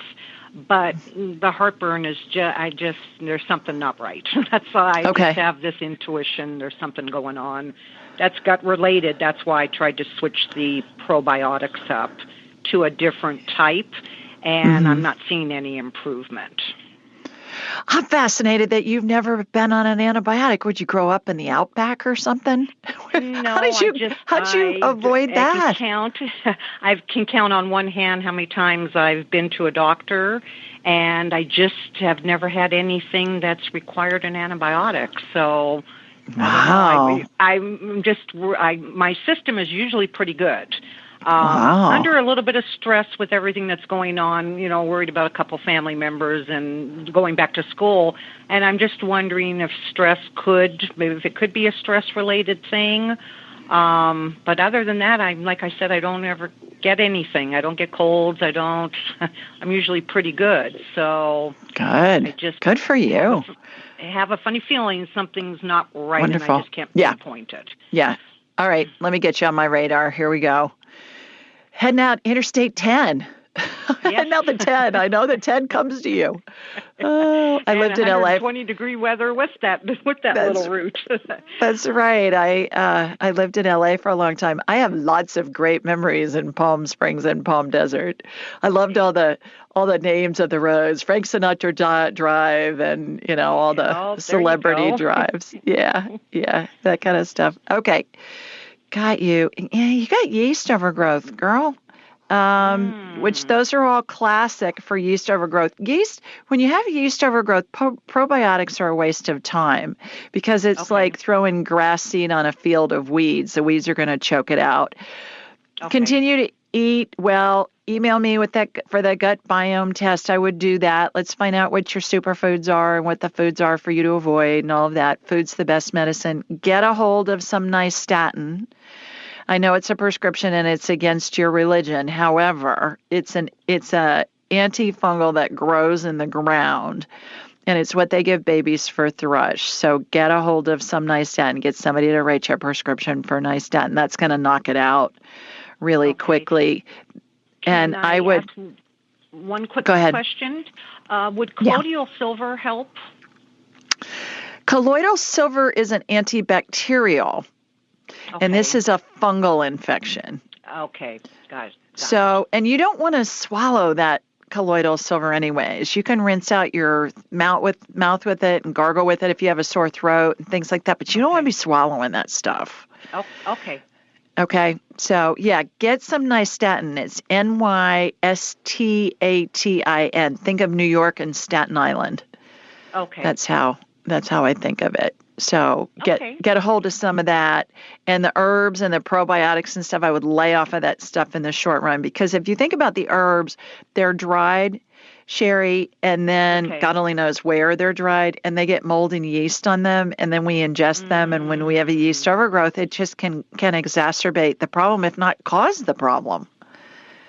But the heartburn is there's something not right. That's why I just have this intuition. There's something going on. That's gut related. That's why I tried to switch the probiotics up to a different type, and I'm not seeing any improvement. I'm fascinated that you've never been on an antibiotic. Would you grow up in the outback or something? No, how'd you avoid that? I can count on one hand how many times I've been to a doctor, and I just have never had anything that's required an antibiotic. So, wow. My system is usually pretty good. Under a little bit of stress with everything that's going on, worried about a couple family members and going back to school. And I'm just wondering if if it could be a stress-related thing. But other than that, like I said, I don't ever get anything. I don't get colds. I'm usually pretty good. So good. Good for you. I have a funny feeling something's not right. Wonderful. And I just can't pinpoint it. Yeah. All right. Let me get you on my radar. Here we go. Heading out Interstate 10. Heading out the 10. I know the 10 comes to you. Oh, I lived in LA. 20-degree weather with that little route. That's right. I lived in LA for a long time. I have lots of great memories in Palm Springs and Palm Desert. I loved all the names of the roads, Frank Sinatra Drive, and all the celebrity drives. Yeah, that kind of stuff. Okay. Got you. Yeah, you got yeast overgrowth, girl. Which those are all classic for yeast overgrowth. Yeast, when you have yeast overgrowth, probiotics are a waste of time because it's like throwing grass seed on a field of weeds. The weeds are going to choke it out. Continue to eat well. Email me for the gut biome test. I would do that. Let's find out what your superfoods are and what the foods are for you to avoid and all of that. Food's the best medicine. Get a hold of some nice statin. I know it's a prescription and it's against your religion. However, it's a antifungal that grows in the ground, and it's what they give babies for thrush. So get a hold of some nice statin. Get somebody to write you a prescription for nice statin. That's going to knock it out really quickly. And I would ask one quick go ahead. question. Would colloidal silver help? Colloidal silver is an antibacterial. And this is a fungal infection. Okay, got it. So, and you don't want to swallow that colloidal silver anyways. You can rinse out your mouth with it and gargle with it if you have a sore throat and things like that. But you don't want to be swallowing that stuff. Oh, okay. Okay, so get some nice statin. It's NYSTATIN. Think of New York and Staten Island. Okay. That's how I think of it. So get a hold of some of that, and the herbs and the probiotics and stuff. I would lay off of that stuff in the short run, because if you think about the herbs, they're dried, Sherry, and then God only knows where they're dried, and they get mold and yeast on them, and then we ingest them, and when we have a yeast overgrowth, it just can exacerbate the problem, if not cause the problem.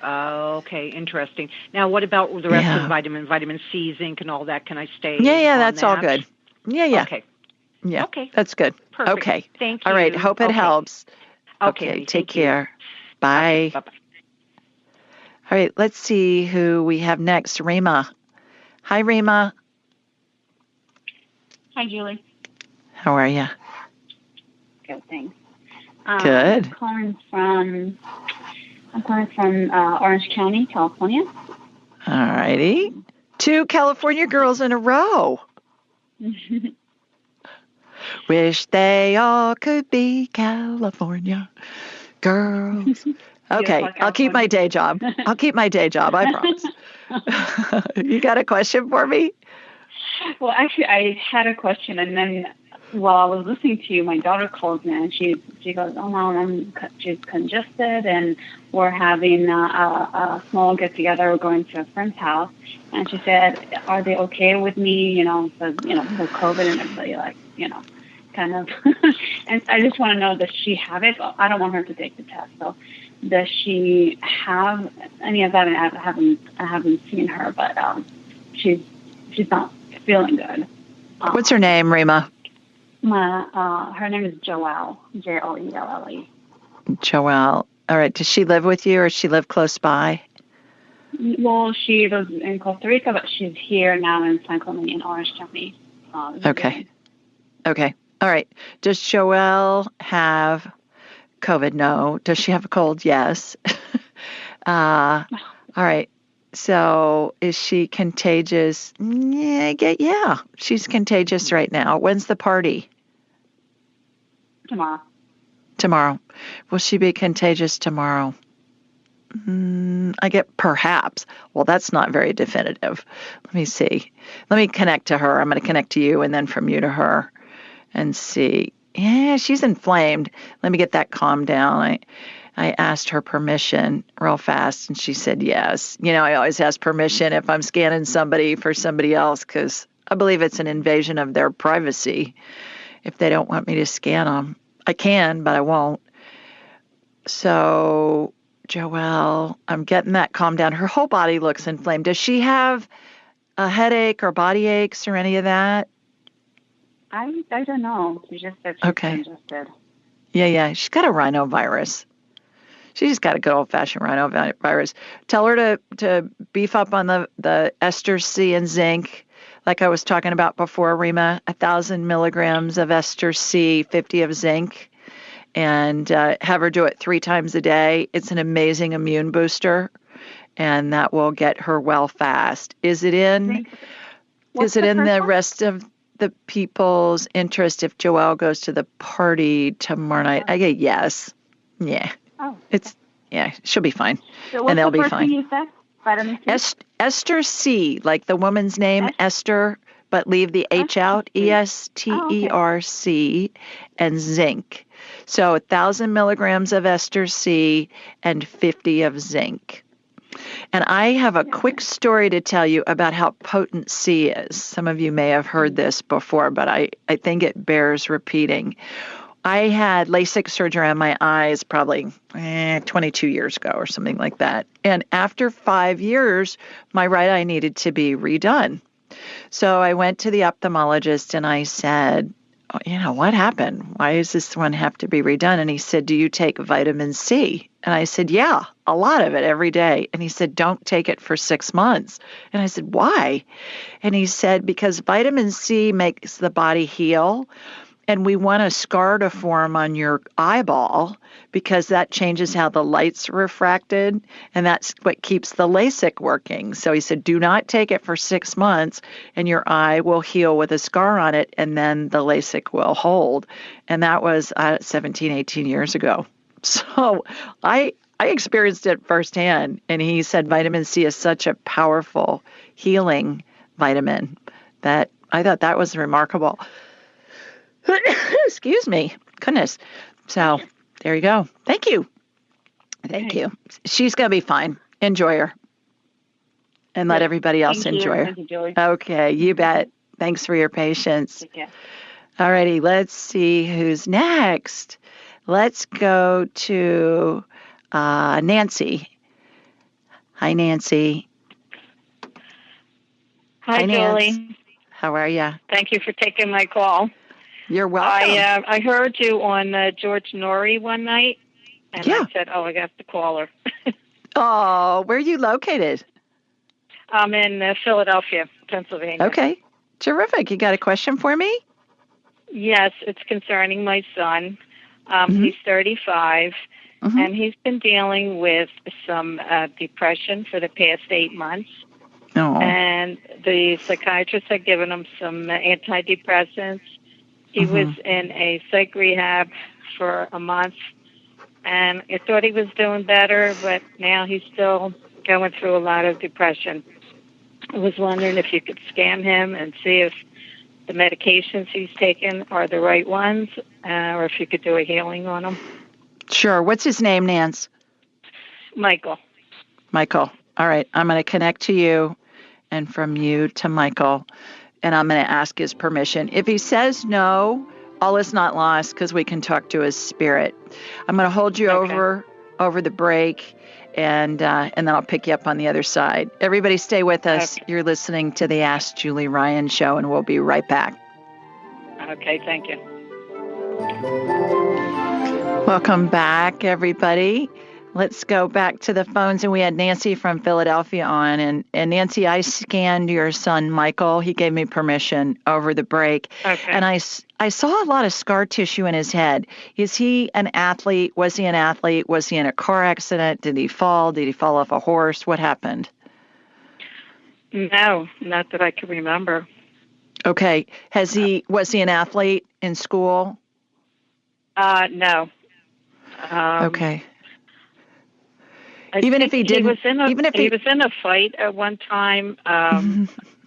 Okay, interesting. Now, what about the rest of the vitamin C, zinc, and all that? Can I stay? Yeah, that's all good. Yeah. Okay. Yeah. Okay. That's good. Perfect. Okay. Thank you. All right. Hope it helps. Okay. Take care. Bye. Okay, bye-bye. All right. Let's see who we have next. Rima. Hi, Rima. Hi, Julie. How are you? Good, thanks. Good. I'm calling from Orange County, California. All righty. 2 California girls in a row. Wish they all could be California. Girls. Okay, I'll keep my day job. I promise. You got a question for me? Well, actually, I had a question, and then while I was listening to you, my daughter called me, and she goes, "Oh, Mom, she's congested, and we're having a small get together. We're going to a friend's house." And she said, "Are they okay with me? Because with COVID and everybody, kind of." And I just want to know, does she have it? I don't want her to take the test, so does she have any of that? And I haven't seen her, but she's not feeling good. What's her name, Rima? Her name is Joelle, Joelle. Joelle. All right. Does she live with you, or does she live close by? Well, she lives in Costa Rica, but she's here now in San Clemente in Orange County. Okay. All right. Does Joelle have COVID? No. Does she have a cold? Yes. All right. So is she contagious? Yeah. She's contagious right now. When's the party? Tomorrow. Will she be contagious tomorrow? I get perhaps. Well, that's not very definitive. Let me see. Let me connect to her. I'm going to connect to you and then from you to her and see. Yeah, she's inflamed. Let me get that calmed down. I asked her permission real fast, and she said yes. I always ask permission if I'm scanning somebody for somebody else because I believe it's an invasion of their privacy if they don't want me to scan them. I can, but I won't. So, Joelle, I'm getting that calmed down. Her whole body looks inflamed. Does she have a headache or body aches or any of that? I don't know. She just said she's congested. Yeah. She's got a rhinovirus. She just got a good old-fashioned rhinovirus. Tell her to beef up on the ester C and zinc, like I was talking about before, Rima. 1,000 milligrams of ester C, 50 of zinc, and have her do it 3 times a day. It's an amazing immune booster, and that will get her well fast. Is it in the rest of the people's interest if Joelle goes to the party tomorrow night? I get yes. Yeah. Oh. She'll be fine. So and they'll be fine. Thing you said? Vitamin C? Ester C, like the woman's name, Esther, but leave the H out, ESTERC, and zinc. So 1,000 milligrams of Ester C and 50 of zinc. And I have a quick story to tell you about how potent C is. Some of you may have heard this before, but I think it bears repeating. I had LASIK surgery on my eyes probably 22 years ago or something like that. And after 5 years, my right eye needed to be redone. So I went to the ophthalmologist and I said, what happened? Why does this one have to be redone? And he said, do you take vitamin C? And I said, yeah, a lot of it every day. And he said, don't take it for 6 months. And I said, why? And he said, because vitamin C makes the body heal. And we want a scar to form on your eyeball because that changes how the light's refracted, and that's what keeps the LASIK working. So he said, do not take it for 6 months, and your eye will heal with a scar on it, and then the LASIK will hold. And that was 17, 18 years ago. So I experienced it firsthand, and he said vitamin C is such a powerful healing vitamin that I thought that was remarkable. Excuse me. Goodness. So there you go. Thank you. Thank you. She's going to be fine. Enjoy her. And let everybody else enjoy her. Thank you, Julie. Okay. You bet. Thanks for your patience. Take care. All righty. Let's see who's next. Let's go to Nancy. Hi, Nancy. Hi, Julie. Nancy. How are you? Thank you for taking my call. You're welcome. I heard you on George Norrie one night, and I said, I got to call her. Oh, where are you located? I'm in Philadelphia, Pennsylvania. Okay. Terrific. You got a question for me? Yes, it's concerning my son. He's 35, and he's been dealing with some depression for the past 8 months. Oh. And the psychiatrist had given him some antidepressants. He was in a psych rehab for a month, and I thought he was doing better, but now he's still going through a lot of depression. I was wondering if you could scan him and see if the medications he's taking are the right ones, or if you could do a healing on him. Sure. What's his name, Nance? Michael. Michael. All right. I'm going to connect to you and from you to Michael, and I'm going to ask his permission. If he says no, all is not lost because we can talk to his spirit. I'm going to hold you over the break, and then I'll pick you up on the other side. Everybody stay with us. Okay. You're listening to the Ask Julie Ryan Show, and we'll be right back. Okay, thank you. Welcome back, everybody. Let's go back to the phones, and we had Nancy from Philadelphia on. And Nancy, I scanned your son, Michael. He gave me permission over the break. Okay. And I saw a lot of scar tissue in his head. Is he an athlete? Was he an athlete? Was he in a car accident? Did he fall? Did he fall off a horse? What happened? No, not that I can remember. Okay. Was he an athlete in school? No. Okay. Even if he didn't, he was in a fight at one time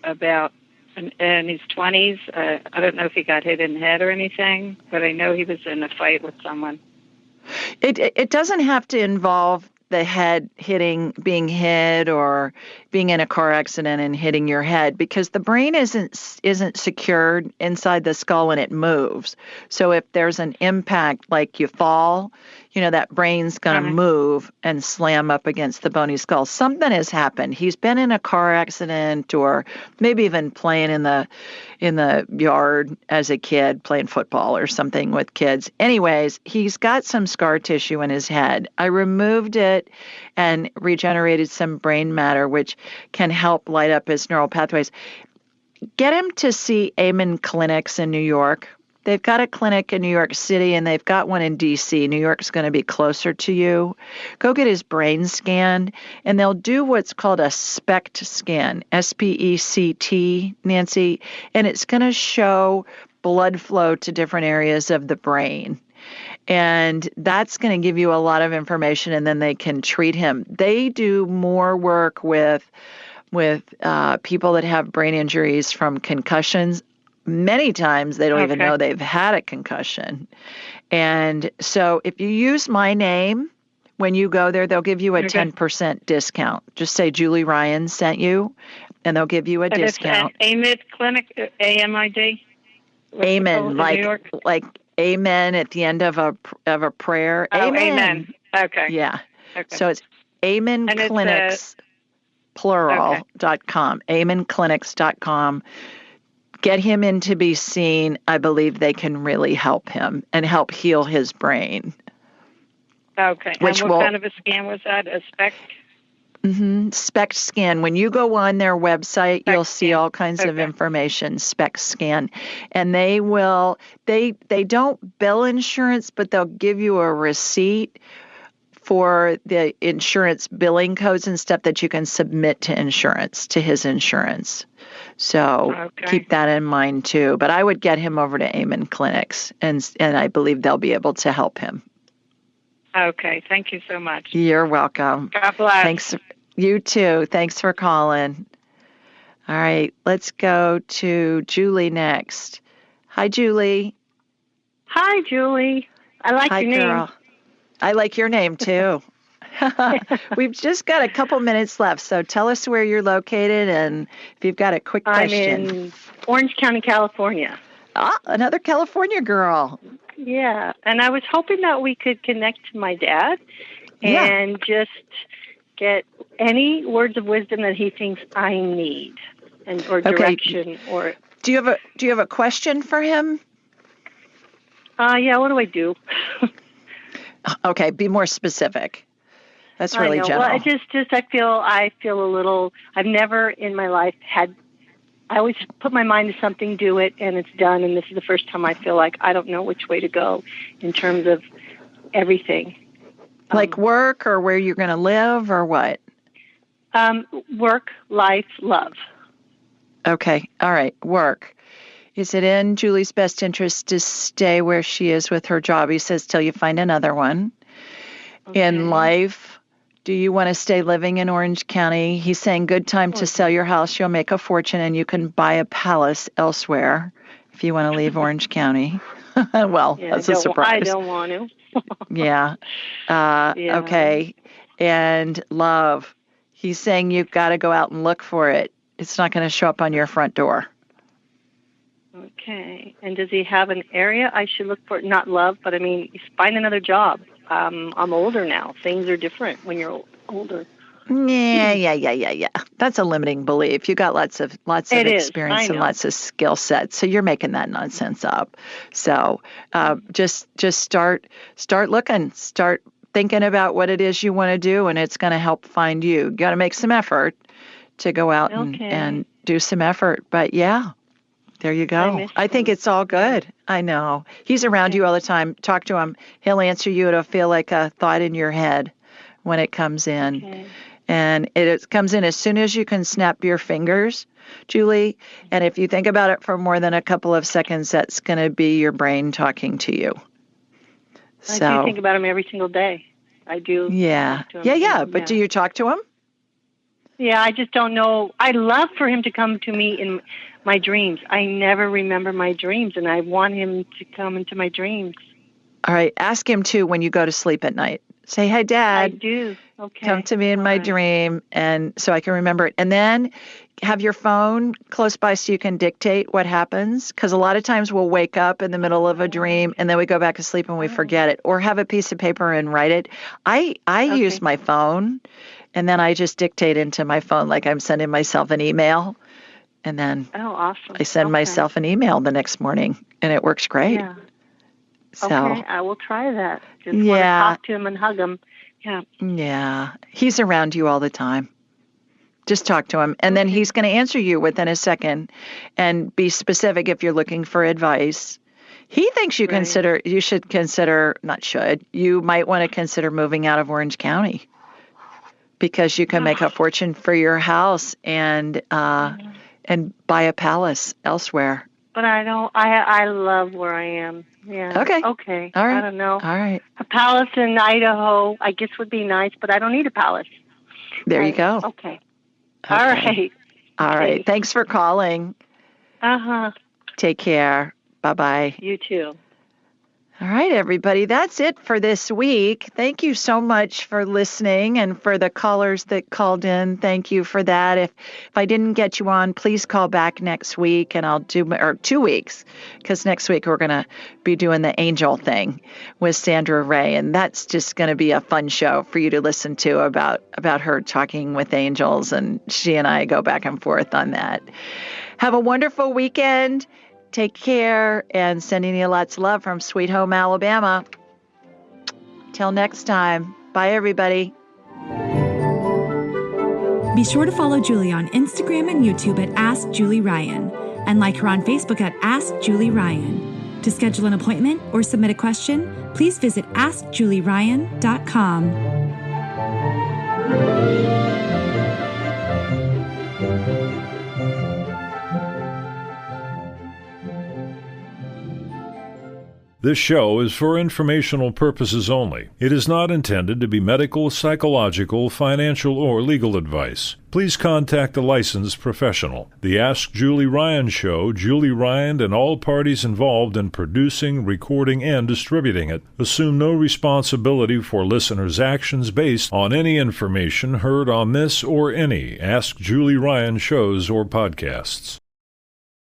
about in his 20s. I don't know if he got hit in the head or anything, but I know he was in a fight with someone. It doesn't have to involve the head being hit or being in a car accident and hitting your head, because the brain isn't secured inside the skull and it moves. So if there's an impact, like you fall, that brain's going to move and slam up against the bony skull. Something has happened. He's been in a car accident, or maybe even playing in the yard as a kid, playing football or something with kids. Anyways, he's got some scar tissue in his head. I removed it and regenerated some brain matter, which can help light up his neural pathways. Get him to see Amen Clinics in New York. They've got a clinic in New York City, and they've got one in D.C. New York's going to be closer to you. Go get his brain scanned, and they'll do what's called a SPECT scan, S-P-E-C-T, Nancy, and it's going to show blood flow to different areas of the brain. And that's going to give you a lot of information, and then they can treat him. They do more work with people that have brain injuries from concussions. Many times they don't even know they've had a concussion. And so if you use my name when you go there, they'll give you a 10% discount. Just say Julie Ryan sent you, and they'll give you a discount. It's Amen Clinic, A-M-I-D? Amen, like amen at the end of a prayer. Oh, amen. Okay. Yeah. Okay. So it's Amen Clinics, plural.com, amenclinics.com. Get him in to be seen. I believe they can really help him and help heal his brain. Okay. And what kind of a scan was that? A SPECT? SPECT scan. When you go on their website, you'll see all kinds of information, SPECT scan. And they don't bill insurance, but they'll give you a receipt for the insurance billing codes and stuff that you can submit to his insurance. So keep that in mind too. But I would get him over to Amen Clinics, and I believe they'll be able to help him. Okay, thank you so much. You're welcome. God bless. Thanks. You too. Thanks for calling. All right, let's go to Julie next. Hi, Julie. Hi, Julie. I like your name. Girl. I like your name too. We've just got a couple minutes left, so tell us where you're located and if you've got a quick question. I'm in Orange County, California. Ah, another California girl. Yeah, and I was hoping that we could connect to my dad and just get any words of wisdom that he thinks I need, or direction. Or do you have a question for him? Yeah. What do I do? Okay, be more specific. That's really general. Well, I feel a little. I've never in my life had. I always put my mind to something, do it, and it's done. And this is the first time I feel like I don't know which way to go in terms of everything. Like work, or where you're going to live, or what? Work, life, love. Okay. All right. Work. Is it in Julie's best interest to stay where she is with her job? He says, till you find another one. in life. Do you want to stay living in Orange County? He's saying good time to sell your house. You'll make a fortune and you can buy a palace elsewhere if you want to leave Orange County. Well, that's a surprise. I don't want to. Yeah. Okay. And love. He's saying you've got to go out and look for it. It's not going to show up on your front door. Okay. And does he have an area I should look for? Not love, but I mean, find another job. I'm older now. Things are different when you're older. Yeah. That's a limiting belief. You got lots of experience and lots of skill sets, so you're making that nonsense up. So just start looking, start thinking about what it is you want to do, and it's going to help find you. You got to make some effort to go out and do some effort. But yeah, there you go. I think it's all good. I know. He's around you all the time. Talk to him. He'll answer you. It'll feel like a thought in your head when it comes in. Okay. And it comes in as soon as you can snap your fingers, Julie. And if you think about it for more than a couple of seconds, that's going to be your brain talking to you. I do think about him every single day. I do. Yeah. But do you talk to him? Yeah, I just don't know. I love for him to come to me in my dreams. I never remember my dreams, and I want him to come into my dreams. All right. Ask him to when you go to sleep at night. Say, "Hey, Dad." I do. Okay. Come to me in my dream, and so I can remember it. And then have your phone close by so you can dictate what happens. Because a lot of times we'll wake up in the middle of a dream, and then we go back to sleep and we forget it. Or have a piece of paper and write it. I use my phone, and then I just dictate into my phone like I'm sending myself an email. And then awesome. I send myself an email the next morning, and it works great. Yeah. So, okay, I will try that. Just want to talk to him and hug him. Yeah. Yeah. He's around you all the time. Just talk to him. And then he's going to answer you within a second and be specific if you're looking for advice. He thinks you you might want to consider moving out of Orange County because you can make a fortune for your house and buy a palace elsewhere. But I don't. I love where I am. Yeah. Okay. Okay. All right. I don't know. All right. A palace in Idaho, I guess, would be nice, but I don't need a palace. There you go. Okay. All right. All right. Thanks for calling. Take care. Bye-bye. You too. All right, everybody. That's it for this week. Thank you so much for listening, and for the callers that called in. Thank you for that. If I didn't get you on, please call back next week, and I'll do, or 2 weeks, because next week we're going to be doing the angel thing with Sandra Ray, and that's just going to be a fun show for you to listen to about her talking with angels, and she and I go back and forth on that. Have a wonderful weekend. Take care, and sending you lots of love from Sweet Home, Alabama. Till next time. Bye, everybody. Be sure to follow Julie on Instagram and YouTube at Ask Julie Ryan, and like her on Facebook at Ask Julie Ryan. To schedule an appointment or submit a question, please visit AskJulieRyan.com. This show is for informational purposes only. It is not intended to be medical, psychological, financial, or legal advice. Please contact a licensed professional. The Ask Julie Ryan Show, Julie Ryan and all parties involved in producing, recording, and distributing it assume no responsibility for listeners' actions based on any information heard on this or any Ask Julie Ryan shows or podcasts.